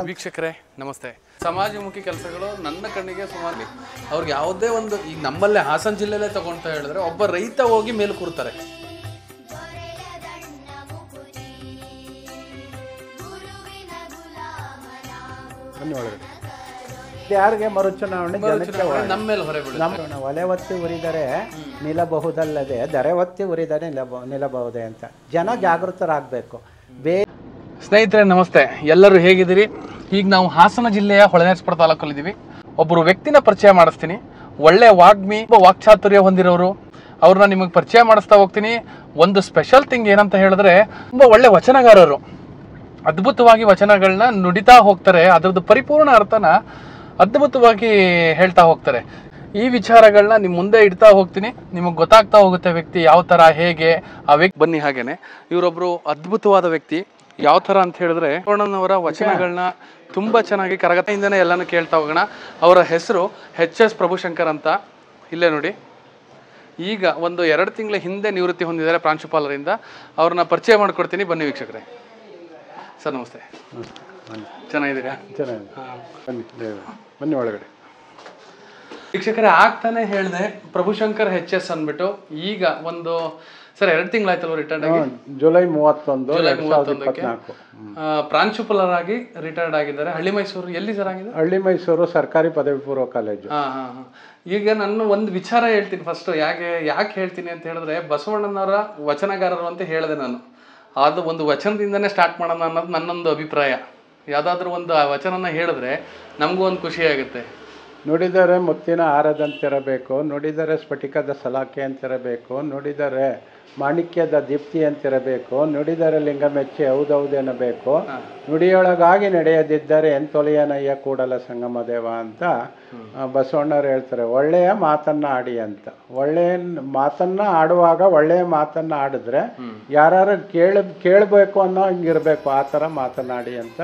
ವೀಕ್ಷಕರೇ ನಮಸ್ತೆ. ಸಮಾಜಮುಖಿ ಕೆಲಸಗಳು ನನ್ನ ಕಣ್ಣಿಗೆ ಸುಮಾರು ಅವ್ರಿಗೆ ಯಾವುದೇ ಒಂದು ಈಗ ನಮ್ಮಲ್ಲೇ ಹಾಸನ ಜಿಲ್ಲೆಯಲ್ಲೇ ತಗೊಂತ ಹೇಳಿದ್ರೆ ಒಬ್ಬ ರೈತ ಹೋಗಿ ಮೇಲೆ ಕೂರ್ತಾರೆ. ಯಾರಿಗೆ ಮರುಚುನಾವಣೆ ನಮ್ಮ ಮೇಲೆ ಹೊರೆ ಬೀಳುತ್ತೆ. ಒಲೆ ಒತ್ತಿ ಉರಿದರೆ ನಿಲ್ಲಬಹುದಲ್ಲದೆ ದರೆ ಒತ್ತಿ ಉರಿದರೆ ನಿಲ್ಲಬಹುದೇ ಅಂತ ಜನ ಜಾಗೃತರಾಗಬೇಕು. ಸ್ನೇಹಿತರೆ ನಮಸ್ತೆ, ಎಲ್ಲರೂ ಹೇಗಿದ್ದೀರಿ? ಈಗ ನಾವು ಹಾಸನ ಜಿಲ್ಲೆಯ ಹೊಳೆನರಸೀಪುರ ತಾಲೂಕಲ್ಲಿದ್ದೀವಿ. ಒಬ್ಬರು ವ್ಯಕ್ತಿನ ಪರಿಚಯ ಮಾಡಿಸ್ತೀನಿ. ಒಳ್ಳೆ ವಾಗ್ಮಿ, ವಾಕ್ಚಾತುರ್ಯ ಹೊಂದಿರೋರು. ಅವ್ರನ್ನ ನಿಮಗೆ ಪರಿಚಯ ಮಾಡಿಸ್ತಾ ಹೋಗ್ತೀನಿ. ಒಂದು ಸ್ಪೆಷಲ್ ಥಿಂಗ್ ಏನಂತ ಹೇಳಿದ್ರೆ, ತುಂಬ ಒಳ್ಳೆ ವಚನಗಾರರು. ಅದ್ಭುತವಾಗಿ ವಚನಗಳನ್ನ ನುಡಿತಾ ಹೋಗ್ತಾರೆ. ಅದರದ್ದು ಪರಿಪೂರ್ಣ ಅರ್ಥನ ಅದ್ಭುತವಾಗಿ ಹೇಳ್ತಾ ಹೋಗ್ತಾರೆ. ಈ ವಿಚಾರಗಳನ್ನ ನಿಮ್ಮ ಮುಂದೆ ಇಡ್ತಾ ಹೋಗ್ತೀನಿ. ನಿಮಗೆ ಗೊತ್ತಾಗ್ತಾ ಹೋಗುತ್ತೆ ವ್ಯಕ್ತಿ ಯಾವ ಥರ, ಹೇಗೆ ಆ ವ್ಯಕ್ತಿ. ಬನ್ನಿ, ಹಾಗೇನೆ ಇವರೊಬ್ಬರು ಅದ್ಭುತವಾದ ವ್ಯಕ್ತಿ. ಯಾವ ಥರ ಅಂತ ಹೇಳಿದ್ರೆ, ಅವರ ವಚನಗಳನ್ನ ತುಂಬ ಚೆನ್ನಾಗಿ ಕರಗತೆಯಿಂದನೇ ಎಲ್ಲನೂ ಕೇಳ್ತಾ ಹೋಗೋಣ. ಅವರ ಹೆಸರು HS ಪ್ರಭುಶಂಕರ್ ಅಂತ. ಇಲ್ಲೇ ನೋಡಿ, ಈಗ ಒಂದು 2 ತಿಂಗಳ ಹಿಂದೆ ನಿವೃತ್ತಿ ಹೊಂದಿದ್ದಾರೆ ಪ್ರಾಂಶುಪಾಲರಿಂದ. ಅವ್ರನ್ನ ಪರಿಚಯ ಮಾಡಿಕೊಡ್ತೀನಿ. ಬನ್ನಿ ವೀಕ್ಷಕರೇ. ಸರ್ ನಮಸ್ತೆ, ಚೆನ್ನಾಗಿದ್ದೀರಾ? ಚೆನ್ನಾಗಿದೆ, ಬನ್ನಿ ಒಳಗಡೆ. ವೀಕ್ಷಕರೇ, ಆಗ್ತಾನೆ ಹೇಳಿದೆ ಪ್ರಭುಶಂಕರ್ HS ಅಂದ್ಬಿಟ್ಟು. ಈಗ ಒಂದು ಸರ್ 2 ತಿಂಗಳಾಯ್ತಲ್ವ ರಿಟೈರ್ಡ್ ಆಗಿ? ಜುಲೈ 31 ಪ್ರಾಂಶುಪಾಲರಾಗಿ ರಿಟೈರ್ಡ್ ಆಗಿದ್ದಾರೆ. ಹಳ್ಳಿ ಮೈಸೂರು. ಎಲ್ಲಿ ಸರ್ ಆಗಿದೆ? ಹಳ್ಳಿ ಮೈಸೂರು ಸರ್ಕಾರಿ ಪದವಿ ಪೂರ್ವ ಕಾಲೇಜು. ಈಗ ನಾನು ಒಂದು ವಿಚಾರ ಹೇಳ್ತೀನಿ ಫಸ್ಟ್. ಯಾಕೆ ಹೇಳ್ತೀನಿ ಅಂತ ಹೇಳಿದ್ರೆ, ಬಸವಣ್ಣನವರ ವಚನಗಾರರು ಅಂತ ಹೇಳಿದೆ ನಾನು. ಅದು ಒಂದು ವಚನದಿಂದನೇ ಸ್ಟಾರ್ಟ್ ಮಾಡೋಣ ಅನ್ನೋದು ನನ್ನೊಂದು ಅಭಿಪ್ರಾಯ. ಯಾವುದಾದ್ರೂ ಒಂದು ವಚನನ ಹೇಳಿದ್ರೆ ನಮಗೂ ಒಂದು ಖುಷಿ ಆಗುತ್ತೆ. ನುಡಿದರೆ ಮುತ್ತಿನ ಹಾರದಂತಿರಬೇಕು, ನುಡಿದರೆ ಸ್ಫಟಿಕದ ಸಲಾಕೆ ಅಂತಿರಬೇಕು, ನುಡಿದರೆ ಮಾಣಿಕ್ಯದ ದೀಪ್ತಿ ಅಂತಿರಬೇಕು, ನುಡಿದರೆ ಲಿಂಗ ಮೆಚ್ಚಿ ಹೌದೌದೆನ್ನಬೇಕು, ನುಡಿಯೊಳಗಾಗಿ ನಡೆಯದಿದ್ದರೆ ಎಂತೊಲೆಯನಯ್ಯ ಕೂಡಲ ಸಂಗಮ ದೇವ ಅಂತ ಬಸವಣ್ಣವ್ರು ಹೇಳ್ತಾರೆ. ಒಳ್ಳೆಯ ಮಾತನ್ನ ಆಡಿ ಅಂತ. ಒಳ್ಳೆಯ ಮಾತನ್ನ ಆಡುವಾಗ ಒಳ್ಳೆಯ ಮಾತನ್ನ ಆಡಿದ್ರೆ ಯಾರು ಕೇಳಬೇಕು ಅನ್ನೋ ಹಿಂಗಿರ್ಬೇಕು, ಆ ಥರ ಮಾತನಾಡಿ ಅಂತ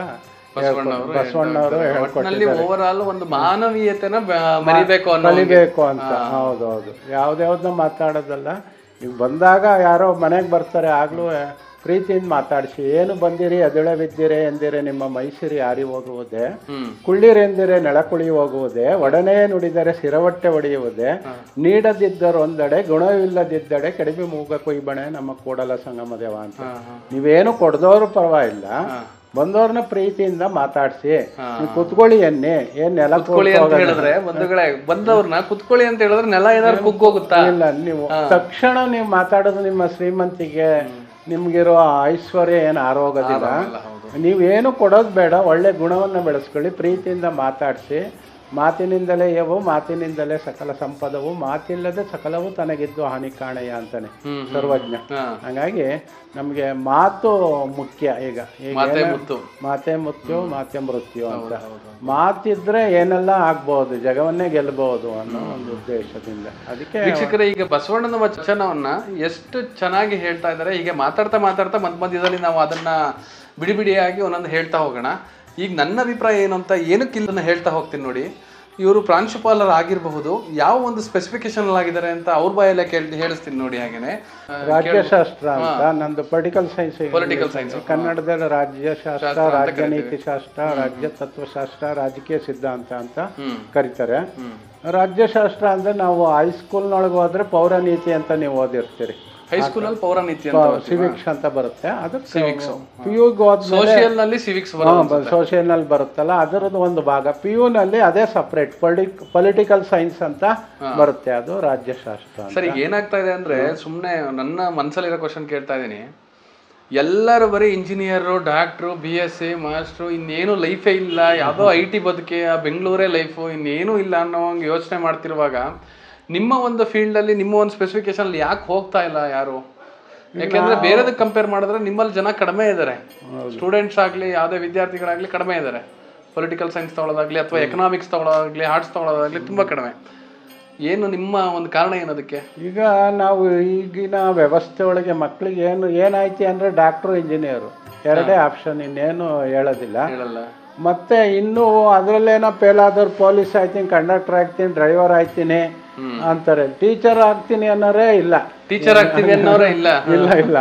ಬಸವಣ್ಣವರು ಹೇಳ್ಕೊಟ್ಟಿದ್ದಾರೆ. ಓವರಾಲ್ ಒಂದು ಮಾನವೀಯತೆನ ಕಲಿಬೇಕು ಅಂತ. ಹೌದೌದು, ಯಾವ್ದ್ಯಾವ್ದನ್ನ ಮಾತಾಡೋದಲ್ಲ. ಈಗ ಬಂದಾಗ ಯಾರೋ ಮನೆಗೆ ಬರ್ತಾರೆ, ಆಗ್ಲೂ ಪ್ರೀತಿಯಿಂದ ಮಾತಾಡಿಸಿ. ಏನು ಬಂದಿರಿ ಅದುಳವಿದ್ದಿರೆ ಎಂದಿರೆ ನಿಮ್ಮ ಮೈಸಿರಿ ಹಾರಿ ಹೋಗುವುದೇ, ಕುಳ್ಳಿರೆಂದಿರೆ ನೆಳ ಕುಳಿ ಹೋಗುವುದೇ, ಒಡನೆ ನುಡಿದರೆ ಸಿರವಟ್ಟೆ ಒಡೆಯುವುದೇ, ನೀಡದಿದ್ದರೊಂದೆಡೆ ಗುಣವಿಲ್ಲದಿದ್ದಡೆ ಕಡಿಮೆ ಮೂಗ ಕೊಯ್ಬಣೆ ನಮ್ಮ ಕೂಡಲ ಸಂಗಮ ದೇವ ಅಂತ. ನೀವೇನು ಕೊಡ್ದವ್ರು ಪರವಾಗಿಲ್ಲ, ಬಂದವ್ರನ್ನ ಪ್ರೀತಿಯಿಂದ ಮಾತಾಡ್ಸಿ. ಕುತ್ಕೊಳ್ಳಿ ಎನ್ನಿ, ಏನ್ ನೆಲ ಹೇಳಿದ್ರೆ ಬಂದವ್ರನ್ನ ಕುತ್ಕೊಳ್ಳಿ ಅಂತ ಹೇಳಿದ್ರೆ ನೆಲ ಏನಾದ್ರು ಕುಗ್ಗೋಗುತ್ತಾ? ಇಲ್ಲ, ನೀವು ತಕ್ಷಣ ನೀವು ಮಾತಾಡೋದು ನಿಮ್ಮ ಶ್ರೀಮಂತಿಗೆ, ನಿಮ್ಗಿರೋ ಐಶ್ವರ್ಯ ಏನು ಆರೋಗೋದಿಲ್ಲ. ನೀವೇನು ಕೊಡೋದು ಬೇಡ, ಒಳ್ಳೆ ಗುಣವನ್ನು ಬೆಳೆಸ್ಕೊಳ್ಳಿ, ಪ್ರೀತಿಯಿಂದ ಮಾತಾಡಿಸಿ. ಮಾತಿನಿಂದಲೇ ಯವು ಮಾತಿನಿಂದಲೇ ಸಕಲ ಸಂಪದವು, ಮಾತಿಲ್ಲದೆ ಸಕಲವು ತನಗಿದ್ದು ಹಾನಿ ಕಾಣೆಯ ಅಂತಾನೆ ಸರ್ವಜ್ಞ. ಹಾಗಾಗಿ ನಮ್ಗೆ ಮಾತು ಮುಖ್ಯ. ಈಗ ಮಾತೆ ಮುತ್ತು ಮಾತೆ ಮೃತ್ಯು ಅಂತ. ಮಾತಿದ್ರೆ ಏನೆಲ್ಲ ಆಗ್ಬಹುದು, ಜಗವನ್ನೇ ಗೆಲ್ಲಬಹುದು ಅನ್ನೋ ಒಂದು ಉದ್ದೇಶದಿಂದ. ಅದಕ್ಕೆ ವೀಕ್ಷಕರೇ, ಈಗ ಬಸವಣ್ಣನ ವಚನವನ್ನ ಎಷ್ಟು ಚೆನ್ನಾಗಿ ಹೇಳ್ತಾ ಇದ್ದಾರೆ. ಹೀಗೆ ಮಾತಾಡ್ತಾ ಮಾತಾಡ್ತಾ ಮಧ್ಯದಲ್ಲಿ ನಾವು ಅದನ್ನ ಬಿಡಿ ಬಿಡಿಯಾಗಿ ಒಂದೊಂದು ಹೇಳ್ತಾ ಹೋಗೋಣ. ಈಗ ನನ್ನ ಅಭಿಪ್ರಾಯ ಏನು ಅಂತ ಏನಕ್ಕಿಲ್ಲ ಹೇಳ್ತಾ ಹೋಗ್ತೀನಿ ನೋಡಿ. ಇವರು ಪ್ರಾಂಶುಪಾಲರಾಗಿರಬಹುದು, ಯಾವ ಒಂದು ಸ್ಪೆಸಿಫಿಕೇಶನ್ ಆಗಿದ್ದಾರೆ ಅಂತ ಅವ್ರ ಬಾಯಲ್ಲೇ ಹೇಳಿಸ್ತೀನಿ ನೋಡಿ. ಹಾಗೇನೆ ರಾಜ್ಯಶಾಸ್ತ್ರ ಅಂತ ನಂದು ಪೊಲಿಟಿಕಲ್ ಸೈನ್ಸ್. ಕನ್ನಡದಲ್ಲಿ ರಾಜ್ಯಶಾಸ್ತ್ರ, ರಾಜನೀತಿ ಶಾಸ್ತ್ರ, ರಾಜ್ಯ ತತ್ವಶಾಸ್ತ್ರ, ರಾಜಕೀಯ ಸಿದ್ಧಾಂತ ಅಂತ ಕರೀತಾರೆ. ರಾಜ್ಯಶಾಸ್ತ್ರ ಅಂದ್ರೆ ನಾವು ಹೈಸ್ಕೂಲ್ನೊಳಗೆ ಹೋದ್ರೆ ಪೌರನೀತಿ ಅಂತ ನೀವು ಓದಿರ್ತೀರಿ. ಹೈಸ್ಕೂಲಲ್ಲಿ ಪೌರನೀತಿ ಸಿವಿಕ್ಸ್ ಅಂತ ಬರುತ್ತೆ. ಅದು ಸೋಷಿಯಲ್ ನಲ್ಲಿ ಸಿವಿಕ್ಸ್ ಸೋಷಿಯಲ್ ನಲ್ಲಿ ಬರುತ್ತಲ್ಲ, ಅದರದ್ದು ಒಂದು ಭಾಗ. PU ನಲ್ಲಿ ಅದೇ ಸಪರೇಟ್ ಪೊಲಿಟಿಕಲ್ ಸೈನ್ಸ್ ಅಂತ ಬರುತ್ತೆ, ಅದು ರಾಜ್ಯಶಾಸ್ತ್ರ. ಸರಿ, ಏನಾಗ್ತಾ ಇದೆ ಅಂದ್ರೆ, ಸುಮ್ಮನೆ ನನ್ನ ಮನಸ್ಸಲ್ಲಿರೋ ಕ್ವಶನ್ ಕೇಳ್ತಾ ಇದ್ದೀನಿ. ಎಲ್ಲರೂ ಬರೀ ಇಂಜಿನಿಯರು, ಡಾಕ್ಟ್ರು, BSc, ಮಾಸ್ಟ್ರು, ಇನ್ನೇನು ಲೈಫೇ ಇಲ್ಲ, ಯಾವುದೋ IT ಬದುಕೆ, ಬೆಂಗಳೂರೇ ಲೈಫು, ಇನ್ನೇನು ಇಲ್ಲ ಅನ್ನೋ ಹಂಗೆ ಯೋಚನೆ ಮಾಡ್ತಿರುವಾಗ ನಿಮ್ಮ ಒಂದು ಫೀಲ್ಡ್ ಅಲ್ಲಿ, ನಿಮ್ಮ ಒಂದು ಸ್ಪೆಸಿಫಿಕೇಶನ್ ಅಲ್ಲಿ ಯಾಕೆ ಹೋಗ್ತಾ ಇಲ್ಲ ಯಾರು? ಯಾಕೆಂದ್ರೆ ಬೇರೆದಕ್ಕೆ ಕಂಪೇರ್ ಮಾಡಿದ್ರೆ ನಿಮ್ಮಲ್ಲಿ ಜನ ಕಡಿಮೆ ಇದ್ದಾರೆ. ಸ್ಟೂಡೆಂಟ್ಸ್ ಆಗಲಿ, ಯಾವುದೇ ವಿದ್ಯಾರ್ಥಿಗಳಾಗ್ಲಿ ಕಡಿಮೆ ಇದ್ದಾರೆ. ಪೊಲಿಟಿಕಲ್ ಸೈನ್ಸ್ ತಗೊಳ್ಳೋದಾಗ್ಲಿ ಅಥವಾ ಎಕನಾಮಿಕ್ಸ್ ತಗೊಳ್ಳೋದಾಗ್ಲಿ, ಆರ್ಟ್ಸ್ ತಗೊಳ್ಳೋದಾಗ್ಲಿ ತುಂಬ ಕಡಿಮೆ. ಏನು ನಿಮ್ಮ ಒಂದು ಕಾರಣ ಏನದಕ್ಕೆ? ಈಗ ನಾವು ಈಗಿನ ವ್ಯವಸ್ಥೆ ಒಳಗೆ ಮಕ್ಕಳಿಗೆ ಏನಾಯ್ತು ಅಂದ್ರೆ ಡಾಕ್ಟ್ರು, ಇಂಜಿನಿಯರು ಎರಡೇ ಆಪ್ಷನ್, ಇನ್ನೇನು ಹೇಳೋದಿಲ್ಲ. ಮತ್ತೆ ಇನ್ನು ಅದರಲ್ಲೇನೋ ಫೇಲ್ ಆದವ್ರು ಪೊಲೀಸ್ ಆಯ್ತೀನಿ, ಕಂಡಕ್ಟರ್ ಆಗ್ತೀನಿ, ಡ್ರೈವರ್ ಆಯ್ತೀನಿ ಅಂತಾರೆ. ಟೀಚರ್ ಆಗ್ತೀನಿ ಅನ್ನೋರೇ ಇಲ್ಲ. ಟೀಚರ್ ಆಗ್ತೀವಿ ಅನ್ನೋರೇ ಇಲ್ಲ. ಇಲ್ಲ ಇಲ್ಲ.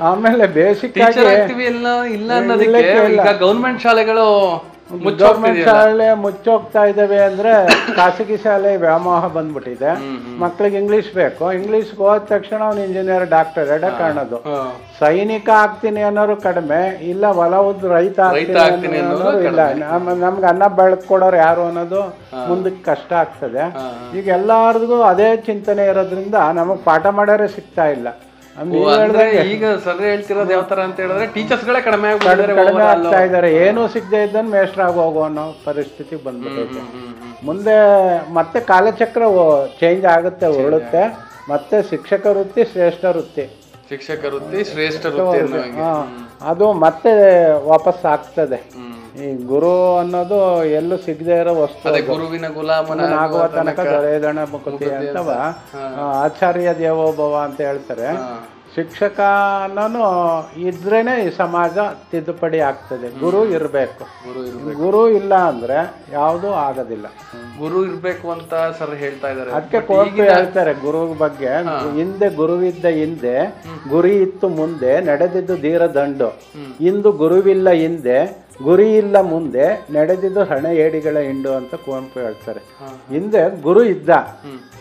ಆಮೇಲೆ ಬೇಸಿಕ್ ಆಗಿ ಇಲ್ಲ ಅನ್ನೋದಕ್ಕೆ ಈಗ ಗೌರ್ಮೆಂಟ್ ಶಾಲೆಗಳು ಗೌರ್ಮೆಂಟ್ ಶಾಲೆ ಮುಚ್ಚೋಗ್ತಾ ಇದ್ದಾವೆ ಅಂದ್ರೆ ಖಾಸಗಿ ಶಾಲೆ ವ್ಯಾಮೋಹ ಬಂದ್ಬಿಟ್ಟಿದೆ. ಮಕ್ಳಿಗೆ ಇಂಗ್ಲಿಷ್ ಬೇಕು, ಇಂಗ್ಲಿಷ್ಗೆ ಹೋದ ತಕ್ಷಣ ಅವ್ನು ಇಂಜಿನಿಯರ್ ಡಾಕ್ಟರ್ ಎಡ ಕಾಣೋದು. ಸೈನಿಕ ಆಗ್ತೀನಿ ಅನ್ನೋರು ಕಡಿಮೆ, ಇಲ್ಲ ಹೊಲ ಉದ್ದು ರೈತ ಆಗ್ತೀನಿ ಅನ್ನೋರು ಇಲ್ಲ. ನಮ್ಗೆ ಅನ್ನ ಬೆಳ್ಕೊಡೋರು ಯಾರು ಅನ್ನೋದು ಮುಂದಕ್ಕೆ ಕಷ್ಟ ಆಗ್ತದೆ. ಈಗ ಎಲ್ಲಾರ್ಗೂ ಅದೇ ಚಿಂತನೆ ಇರೋದ್ರಿಂದ ನಮಗ್ ಪಾಠ ಮಾಡೋರೇ ಸಿಗ್ತಾ ಇಲ್ಲ. ಈಗ ಸರ್ ಹೇಳ್ತಿರೋದು ಯಾವ ತರ ಅಂತ ಹೇಳಿದ್ರೆ ಟೀಚರ್ಸ್ ಗಳೇ ಕಡಿಮೆ ಆಗ್ತಾ ಇದಾರೆ. ಏನು ಸಿಗದೆ ಇದ್ದನ್ ಮೇಷ್ಟ್ರಾಗಿ ಹೋಗೋ ಅನ್ನೋ ಪರಿಸ್ಥಿತಿ ಬಂದ್ಬಿಟ್ಟೈತೆ. ಮುಂದೆ ಮತ್ತೆ ಕಾಲಚಕ್ರ ಚೇಂಜ್ ಆಗುತ್ತೆ, ಉರುಳುತ್ತೆ. ಮತ್ತೆ ಶಿಕ್ಷಕ ವೃತ್ತಿ ಶ್ರೇಷ್ಠ ವೃತ್ತಿ, ಶಿಕ್ಷಕ ವೃತ್ತಿ ಶ್ರೇಷ್ಠ ವೃತ್ತಿ ಅದು ಮತ್ತೆ ವಾಪಸ್ ಆಗ್ತದೆ. ಈ ಗುರು ಅನ್ನೋದು ಎಲ್ಲೂ ಸಿಗದೆ ಇರೋ ವಸ್ತು. ಗುರುವಿನ ಗುಲಾಮನ ಆಗುವ ತನಕ ದೊರೆಯದಣ ಮುಕುತಿ ಅಂತವ ಆಚಾರ್ಯ ದೇವೋಭವ ಅಂತ ಹೇಳ್ತಾರೆ. ಶಿಕ್ಷಕ ಅನ್ನೋನು ಇದ್ರೇನೆ ಈ ಸಮಾಜ ತಿದ್ದುಪಡಿ ಆಗ್ತದೆ. ಗುರು ಇರಬೇಕು. ಗುರು ಇಲ್ಲ ಅಂದ್ರೆ ಯಾವುದೂ ಆಗೋದಿಲ್ಲ. ಗುರು ಇರ್ಬೇಕು ಅಂತ ಸರ್ ಹೇಳ್ತಾ ಇದ್ದಾರೆ. ಅದಕ್ಕೆ ಕೋರ್ಪು ಹೇಳ್ತಾರೆ ಗುರು ಬಗ್ಗೆ, ಹಿಂದೆ ಗುರುವಿದ್ದ ಹಿಂದೆ ಗುರಿ ಇತ್ತು ಮುಂದೆ ನಡೆದಿದ್ದು ಧೀರ ದಂಡು. ಇಂದು ಗುರುವಿಲ್ಲ ಹಿಂದೆ ಗುರಿ ಇಲ್ಲ ಮುಂದೆ ನಡೆದಿದ್ದು ಹಣ ಏಡಿಗಳ ಹಿಂಡು ಅಂತ ಕುವೆಂಪು ಹೇಳ್ತಾರೆ. ಹಿಂದೆ ಗುರು ಇದ್ದ,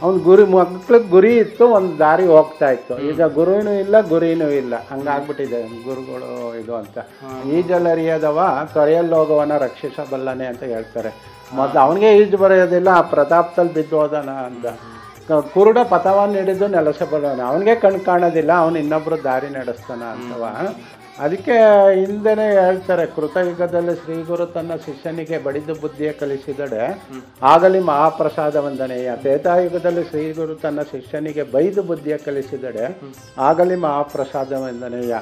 ಅವ್ನ್ ಗುರಿ ಮಕ್ಳಿಗೆ ಗುರಿ ಇತ್ತು, ಒಂದ್ ದಾರಿ ಹೋಗ್ತಾ ಇತ್ತು. ಈಗ ಗುರುನೂ ಇಲ್ಲ ಗುರಿನೂ ಇಲ್ಲ, ಹಂಗಾಗ್ಬಿಟ್ಟಿದೆ ಗುರುಗಳು ಇದು ಅಂತ. ಈಜಲರಿಯದವ ತೊರೆಯಲ್ಲೋಗವನ ರಕ್ಷಿಸಬಲ್ಲನೆ ಅಂತ ಹೇಳ್ತಾರೆ. ಮೊದ್ಲು ಅವನಿಗೆ ಈಜು ಬರೆಯೋದಿಲ್ಲ, ಆ ಪ್ರತಾಪದಲ್ಲಿ ಬಿದ್ದು ಹೋದನ ಅಂತ. ಕುರುಡ ಪಥವನ್ನು ಹಿಡಿದು ನೆಲೆಸಬಲ್ಲನ, ಅವನಿಗೆ ಕಣ್ ಕಾಣೋದಿಲ್ಲ, ಅವನು ಇನ್ನೊಬ್ರು ದಾರಿ ನಡೆಸ್ತಾನ ಅಂತವ. ಅದಕ್ಕೆ ಹಿಂದೆನೇ ಹೇಳ್ತಾರೆ, ಕೃತಯುಗದಲ್ಲಿ ಶ್ರೀಗುರು ತನ್ನ ಶಿಷ್ಯನಿಗೆ ಬಡಿದು ಬುದ್ಧಿಯ ಕಲಿಸಿದಡೆ ಆಗಲಿ ಮಹಾಪ್ರಸಾದ ವಂದನೆಯ. ತ್ರೇತಾಯುಗದಲ್ಲಿ ಶ್ರೀಗುರು ತನ್ನ ಶಿಷ್ಯನಿಗೆ ಬೈದು ಬುದ್ಧಿಯ ಕಲಿಸಿದಡೆ ಆಗಲಿ ಮಹಾಪ್ರಸಾದ ವಂದನೆಯ.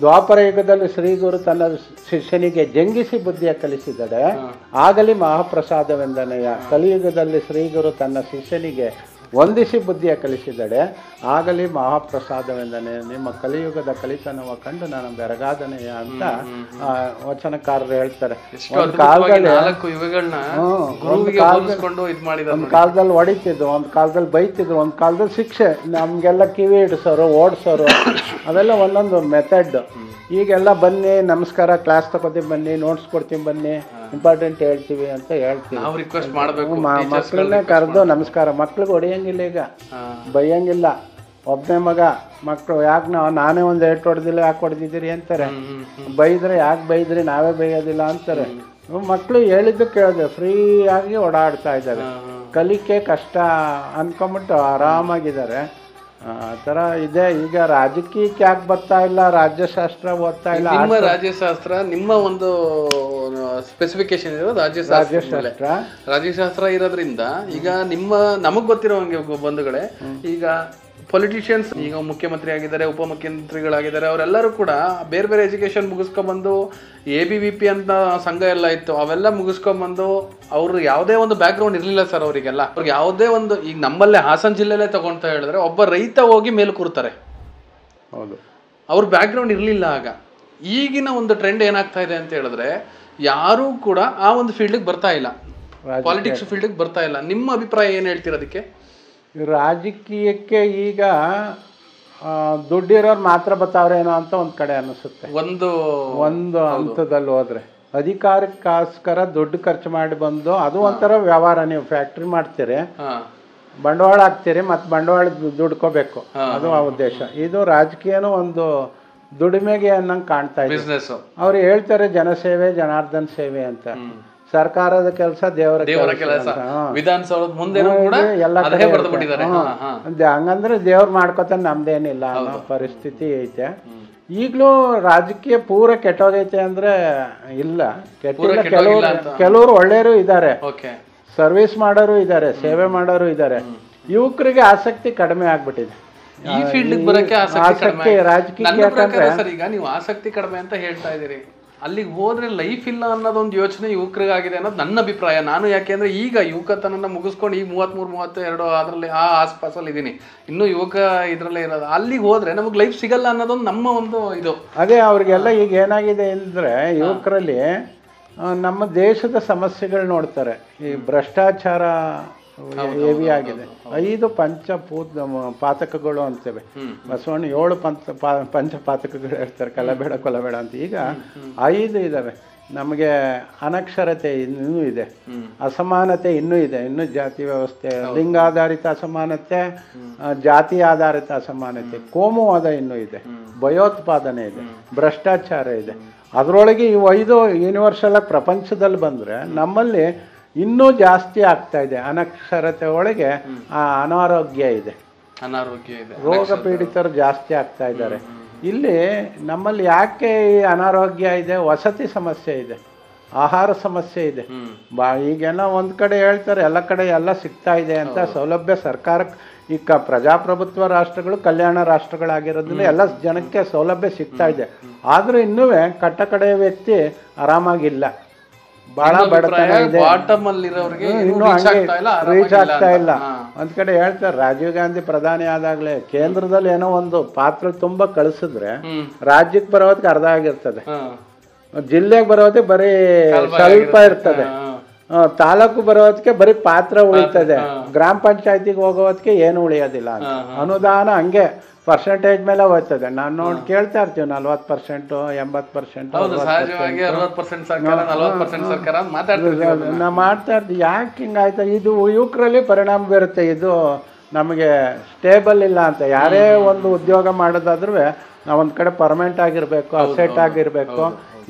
ದ್ವಾಪರ ಯುಗದಲ್ಲಿ ಶ್ರೀಗುರು ತನ್ನ ಶಿಷ್ಯನಿಗೆ ಜಂಗಿಸಿ ಬುದ್ಧಿಯ ಕಲಿಸಿದಡೆ ಆಗಲಿ ಮಹಾಪ್ರಸಾದ ವಂದನೆಯ. ಕಲಿಯುಗದಲ್ಲಿ ಶ್ರೀಗುರು ತನ್ನ ಶಿಷ್ಯನಿಗೆ ವಂದಿಸಿ ಬುದ್ಧಿಯ ಕಲಿಸಿದಡೆ ಆಗಲಿ ಮಹಾಪ್ರಸಾದವೆಂದನೆ. ನಿಮ್ಮ ಕಲಿಯುಗದ ಕಲಿತನವ ಕಂಡು ನಾನು ಬೆರಗಾದನೆಯ ಅಂತ ವಚನಕಾರರು ಹೇಳ್ತಾರೆ. ಒಂದು ಕಾಲದಲ್ಲಿ ಹೊಡಿತಿದ್ರು, ಒಂದು ಕಾಲದಲ್ಲಿ ಬೈತಿದ್ರು, ಒಂದು ಕಾಲದಲ್ಲಿ ಶಿಕ್ಷೆ, ನಮ್ಗೆಲ್ಲ ಕಿವಿ ಹಿಡಿಸೋರು, ಓಡಿಸೋರು, ಅವೆಲ್ಲ ಒಂದೊಂದು ಮೆಥಡ್. ಈಗೆಲ್ಲ ಬನ್ನಿ ನಮಸ್ಕಾರ, ಕ್ಲಾಸ್ ತಗೋತೀವಿ ಬನ್ನಿ, ನೋಟ್ಸ್ ಕೊಡ್ತೀವಿ ಬನ್ನಿ, ಇಂಪಾರ್ಟೆಂಟ್ ಹೇಳ್ತೀವಿ ಅಂತ ಹೇಳ್ತೀವಿ. ಮಕ್ಕಳನ್ನೇ ಕರೆದು ನಮಸ್ಕಾರ. ಮಕ್ಳಿಗೆ ಹೊಡೆಯಂಗಿಲ್ಲ, ಈಗ ಬೈಯಂಗಿಲ್ಲ. ಒಬ್ಬನೇ ಮಗ, ಮಕ್ಕಳು ಯಾಕೆ ನಾನೇ ಒಂದು ಏಟು ಹೊಡೆದಿಲ್ಲ, ಯಾಕೆ ಹೊಡೆದಿದ್ದೀರಿ ಅಂತಾರೆ. ಬೈದ್ರೆ ಯಾಕೆ ಬೈದ್ರಿ, ನಾವೇ ಬೈಯೋದಿಲ್ಲ ಅಂತಾರೆ. ಮಕ್ಕಳು ಹೇಳಿದ್ದು ಕೇಳಿದೆ ಫ್ರೀ ಆಗಿ ಓಡಾಡ್ತಾ ಇದ್ದಾರೆ. ಕಲಿಕೆ ಕಷ್ಟ ಅನ್ಕೊಂಬಿಟ್ಟು ಆರಾಮಾಗಿದ್ದಾರೆ. ಆ ಥರ ಇದೆ. ಈಗ ರಾಜಕೀಯಕ್ಕೆ ಯಾಕೆ ಬರ್ತಾ ಇಲ್ಲ, ರಾಜ್ಯಶಾಸ್ತ್ರ ಓದ್ತಾ ಇಲ್ಲ. ನಿಮ್ಮ ರಾಜ್ಯಶಾಸ್ತ್ರ, ನಿಮ್ಮ ಒಂದು ಸ್ಪೆಸಿಫಿಕೇಶನ್ ಇರೋದು ರಾಜ್ಯಶಾಸ್ತ್ರ ಇರೋದ್ರಿಂದ ಈಗ ನಮಗ್ ಗೊತ್ತಿರೋ ಹಂಗೆ ಬಂಧುಗಳೇ, ಈಗ ಪೊಲಿಟಿಷಿಯನ್ಸ್ ಈಗ ಮುಖ್ಯಮಂತ್ರಿ ಆಗಿದ್ದಾರೆ, ಉಪಮುಖ್ಯಮಂತ್ರಿಗಳಾಗಿದ್ದಾರೆ, ಅವರೆಲ್ಲರೂ ಕೂಡ ಬೇರೆ ಬೇರೆ ಎಜುಕೇಶನ್ ಮುಗಿಸ್ಕೊಂಡ್ಬಂದು ABVP ಅಂತ ಸಂಘ ಎಲ್ಲ ಇತ್ತು, ಅವೆಲ್ಲ ಮುಗಿಸ್ಕೊಂಡ್ಬಂದು ಅವ್ರು ಯಾವುದೇ ಒಂದು ಬ್ಯಾಕ್ ಗ್ರೌಂಡ್ ಇರಲಿಲ್ಲ ಸರ್ ಅವರಿಗೆಲ್ಲ. ಅವ್ರಿಗೆ ಯಾವುದೇ ಒಂದು, ಈಗ ನಮ್ಮಲ್ಲೇ ಹಾಸನ ಜಿಲ್ಲೆಲೇ ತಗೊಂತ ಹೇಳಿದ್ರೆ ಒಬ್ಬ ರೈತ ಹೋಗಿ ಮೇಲೆ ಕೂರ್ತಾರೆ. ಹೌದು, ಅವ್ರ ಬ್ಯಾಕ್ ಗ್ರೌಂಡ್ ಇರಲಿಲ್ಲ ಆಗ. ಈಗಿನ ಒಂದು ಟ್ರೆಂಡ್ ಏನಾಗ್ತಾ ಇದೆ ಅಂತ ಹೇಳಿದ್ರೆ ಯಾರೂ ಕೂಡ ಆ ಒಂದು ಫೀಲ್ಡ್ಗೆ ಬರ್ತಾ ಇಲ್ಲ, ಪಾಲಿಟಿಕ್ಸ್ ಫೀಲ್ಡ್ಗೆ ಬರ್ತಾ ಇಲ್ಲ. ನಿಮ್ಮ ಅಭಿಪ್ರಾಯ ಏನು ಹೇಳ್ತೀರ ಅದಕ್ಕೆ? ರಾಜಕೀಯಕ್ಕೆ ಈಗ ದುಡ್ಡಿರೋರು ಮಾತ್ರ ಬರ್ತಾವ್ರೇನೋ ಅಂತ ಒಂದು ಕಡೆ ಅನಿಸುತ್ತೆ. ಒಂದು ಹಂತದಲ್ಲಿ ಹೋದ್ರೆ ಅಧಿಕಾರಕ್ಕೋಸ್ಕರ ದುಡ್ಡು ಖರ್ಚು ಮಾಡಿ ಬಂದು ಅದು ಒಂಥರ ವ್ಯವಹಾರ. ನೀವು ಫ್ಯಾಕ್ಟ್ರಿ ಮಾಡ್ತೀರಿ, ಬಂಡವಾಳ ಹಾಕ್ತೀರಿ, ಮತ್ತೆ ಬಂಡವಾಳ ದುಡ್ಕೋಬೇಕು, ಅದು ಆ ಉದ್ದೇಶ. ಇದು ರಾಜಕೀಯನೂ ಒಂದು ದುಡಿಮೆಗೆ ಅನ್ನಂಗೆ ಕಾಣ್ತಾ ಇದೆ. ಅವ್ರು ಹೇಳ್ತಾರೆ ಜನಸೇವೆ ಜನಾರ್ದನ್ ಸೇವೆ ಅಂತ. ಸರ್ಕಾರದ ಕೆಲಸ ದೇವರ ಕೆಲಸ, ವಿಧಾನಸೌಧದ ಮುಂದೆ ಎಲ್ಲ ಹಂಗಂದ್ರೆ ದೇವ್ರು ಮಾಡ್ಕೊತಾನೆ, ನಮ್ದೇನಿಲ್ಲ ಅನ್ನೋ ಪರಿಸ್ಥಿತಿ ಐತೆ. ಈಗಲೂ ರಾಜಕೀಯ ಪೂರ ಕೆಟ್ಟೋಗೈತೆ ಅಂದ್ರೆ ಇಲ್ಲ, ಕೆಟ್ಟಿಲ್ಲ. ಕೆಲವರು ಒಳ್ಳೆಯವರು ಇದ್ದಾರೆ, ಸರ್ವಿಸ್ ಮಾಡೋರು ಇದ್ದಾರೆ, ಸೇವೆ ಮಾಡೋರು ಇದ್ದಾರೆ. ಯುವಕರಿಗೆ ಆಸಕ್ತಿ ಕಡಿಮೆ ಆಗ್ಬಿಟ್ಟಿದೆ ಈ ಫೀಲ್ಡ್ ಬರಕ್ಕೆ. ಆಸಕ್ತಿ ರಾಜಕೀಯ ಈಗ ನೀವು ಆಸಕ್ತಿ ಕಡಿಮೆ ಅಂತ ಹೇಳ್ತಾ ಇದೀರಿ, ಅಲ್ಲಿಗೆ ಹೋದ್ರೆ ಲೈಫ್ ಇಲ್ಲ ಅನ್ನೋದೊಂದು ಯೋಚನೆ ಯುವಕರಿಗಾಗಿದೆ ಅನ್ನೋದು ನನ್ನ ಅಭಿಪ್ರಾಯ. ನಾನು ಯಾಕೆಂದ್ರೆ ಈಗ ಯುವಕತನನ್ನ ಮುಗಿಸ್ಕೊಂಡು ಈಗ 33-32 ಅದರಲ್ಲಿ ಆ ಆಸ್ಪಾಸಲ್ಲಿ ಇದ್ದೀನಿ, ಇನ್ನೂ ಯುವಕ ಇದ್ರಲ್ಲೇ ಇರೋದು. ಅಲ್ಲಿಗೆ ಹೋದ್ರೆ ನಮಗೆ ಲೈಫ್ ಸಿಗಲ್ಲ ಅನ್ನೋದೊಂದು ನಮ್ಮ ಒಂದು ಇದು. ಅದೇ ಅವ್ರಿಗೆಲ್ಲ ಈಗ ಏನಾಗಿದೆ ಅಂದ್ರೆ ಯುವಕರಲ್ಲಿ ನಮ್ಮ ದೇಶದ ಸಮಸ್ಯೆಗಳು ನೋಡ್ತಾರೆ. ಈ ಭ್ರಷ್ಟಾಚಾರ ಹೆವಿ ಆಗಿದೆ. 5 ಪಾತಕಗಳು ಅಂತೇವೆ. ಬಸವಣ್ಣ 7 ಪಂಚಪಾತಕಗಳು ಹೇಳ್ತಾರೆ, ಕಲಬೇಡ ಕೊಲಬೇಡ ಅಂತ. ಈಗ 5 ಇದಾವೆ. ನಮಗೆ ಅನಕ್ಷರತೆ ಇನ್ನೂ ಇದೆ, ಅಸಮಾನತೆ ಇನ್ನೂ ಇದೆ, ಇನ್ನೂ ಜಾತಿ ವ್ಯವಸ್ಥೆ, ಲಿಂಗಾಧಾರಿತ ಅಸಮಾನತೆ, ಜಾತಿ ಆಧಾರಿತ ಅಸಮಾನತೆ, ಕೋಮುವಾದ ಇನ್ನೂ ಇದೆ, ಭಯೋತ್ಪಾದನೆ ಇದೆ, ಭ್ರಷ್ಟಾಚಾರ ಇದೆ. ಅದರೊಳಗೆ ಇವು 5 ಯೂನಿವರ್ಸಲ್ ಪ್ರಪಂಚದಲ್ಲಿ ಬಂದರೆ ನಮ್ಮಲ್ಲಿ ಇನ್ನೂ ಜಾಸ್ತಿ ಆಗ್ತಾ ಇದೆ. ಅನಕ್ಷರತೆ ಒಳಗೆ ಅನಾರೋಗ್ಯ ಇದೆ, ರೋಗ ಪೀಡಿತರು ಜಾಸ್ತಿ ಆಗ್ತಾ ಇದ್ದಾರೆ. ಇಲ್ಲಿ ನಮ್ಮಲ್ಲಿ ಯಾಕೆ ಈ ಅನಾರೋಗ್ಯ ಇದೆ? ವಸತಿ ಸಮಸ್ಯೆ ಇದೆ, ಆಹಾರ ಸಮಸ್ಯೆ ಇದೆ. ಈಗೆಲ್ಲ ಒಂದು ಕಡೆ ಹೇಳ್ತಾರೆ ಎಲ್ಲ ಕಡೆ ಎಲ್ಲ ಸಿಗ್ತಾ ಇದೆ ಅಂತ. ಸೌಲಭ್ಯ ಸರ್ಕಾರಕ್ಕೆ ಈಗ ಪ್ರಜಾಪ್ರಭುತ್ವ ರಾಷ್ಟ್ರಗಳು ಕಲ್ಯಾಣ ರಾಷ್ಟ್ರಗಳಾಗಿರೋದ್ರಿಂದ ಎಲ್ಲ ಜನಕ್ಕೆ ಸೌಲಭ್ಯ ಸಿಗ್ತಾ ಇದೆ. ಆದರೂ ಇನ್ನೂ ಕಟ್ಟಕಡೆಯ ವ್ಯಕ್ತಿ ಆರಾಮಾಗಿಲ್ಲ, ಬಹಳ ಬಡತನ ಇದೆ, ಇನ್ನೂ ಹಂಗೆ ರೀಚ್ ಆಗ್ತಾ ಇಲ್ಲ. ಒಂದ್ ಕಡೆ ಹೇಳ್ತಾರೆ ರಾಜೀವ್ ಗಾಂಧಿ ಪ್ರಧಾನಿ ಆದಾಗ್ಲೇ ಕೇಂದ್ರದಲ್ಲಿ ಏನೋ ಒಂದು ಪಾತ್ರ ತುಂಬ ಕಳಿಸಿದ್ರೆ ರಾಜ್ಯಕ್ಕೆ ಬರೋದಕ್ಕೆ ಅರ್ಧ ಆಗಿರ್ತದೆ, ಜಿಲ್ಲೆಗೆ ಬರೋದಕ್ಕೆ ಬರೀ ಸ್ವಲ್ಪ ಇರ್ತದೆ, ತಾಲೂಕು ಬರೋದಕ್ಕೆ ಬರೀ ಪಾತ್ರ ಉಳಿತದೆ, ಗ್ರಾಮ ಪಂಚಾಯತಿಗೆ ಹೋಗೋದಕ್ಕೆ ಏನು ಉಳಿಯೋದಿಲ್ಲ ಅಂತ. ಅನುದಾನ ಹಂಗೆ ಪರ್ಸೆಂಟೇಜ್ ಮೇಲೆ ಹೋಗ್ತದೆ. ನಾನು ನೋಡಿ ಕೇಳ್ತಾ ಇರ್ತೀವಿ 40%, 80%, ನಾ ಮಾಡ್ತಾ ಇರ್ತೀವಿ. ಯಾಕೆ ಹಿಂಗಾಯ್ತು? ಇದು ಯುವಕರಲ್ಲಿ ಪರಿಣಾಮ ಬೀರುತ್ತೆ. ಇದು ನಮಗೆ ಸ್ಟೇಬಲ್ ಇಲ್ಲ ಅಂತ. ಯಾರೇ ಒಂದು ಉದ್ಯೋಗ ಮಾಡೋದಾದ್ರೂ ನಾವೊಂದು ಕಡೆ ಪರ್ಮನೆಂಟ್ ಆಗಿರಬೇಕು, ಅಸೆಟ್ ಆಗಿರಬೇಕು,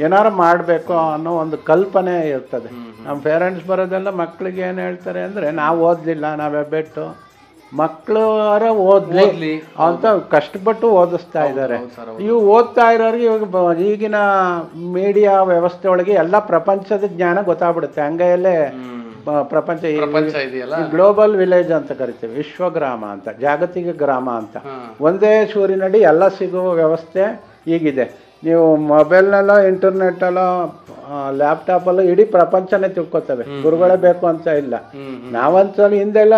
ಏನಾರು ಮಾಡಬೇಕು ಅನ್ನೋ ಒಂದು ಕಲ್ಪನೆ ಇರ್ತದೆ. ನಮ್ಮ ಪೇರೆಂಟ್ಸ್ ಬರೋದೆಲ್ಲ ಮಕ್ಕಳಿಗೆ ಏನು ಹೇಳ್ತಾರೆ ಅಂದರೆ, ನಾವು ಓದಲಿಲ್ಲ, ನಾವೇ ಬೆಟ್ಟು, ಮಕ್ಕಳು ಓದ್ಲಿ ಅಂತ ಕಷ್ಟಪಟ್ಟು ಓದಿಸ್ತಾ ಇದ್ದಾರೆ. ಇವು ಓದ್ತಾ ಇರೋರಿಗೆ ಇವಾಗ ಈಗಿನ ಮೀಡಿಯಾ ವ್ಯವಸ್ಥೆ ಒಳಗೆ ಎಲ್ಲ ಪ್ರಪಂಚದ ಜ್ಞಾನ ಗೊತ್ತಾಗ್ಬಿಡುತ್ತೆ. ಹಂಗೆಯಲ್ಲೇ ಪ್ರಪಂಚ ಗ್ಲೋಬಲ್ ವಿಲೇಜ್ ಅಂತ ಕರಿತೀವಿ, ವಿಶ್ವಗ್ರಾಮ ಅಂತ, ಜಾಗತಿಕ ಗ್ರಾಮ ಅಂತ. ಒಂದೇ ಸೂರಿನಡಿ ಎಲ್ಲ ಸಿಗುವ ವ್ಯವಸ್ಥೆ ಈಗಿದೆ. ನೀವು ಮೊಬೈಲ್ನಲ್ಲೋ ಇಂಟರ್ನೆಟ್ಟಲ್ಲೋ ಲ್ಯಾಪ್ಟಾಪಲ್ಲೋ ಇಡೀ ಪ್ರಪಂಚನೇ ತಿಳ್ಕೊತವೆ. ಗುರುಗಳೇ ಬೇಕು ಅಂತ ಇಲ್ಲ. ನಾವಂತೂ ಹಿಂದೆಲ್ಲ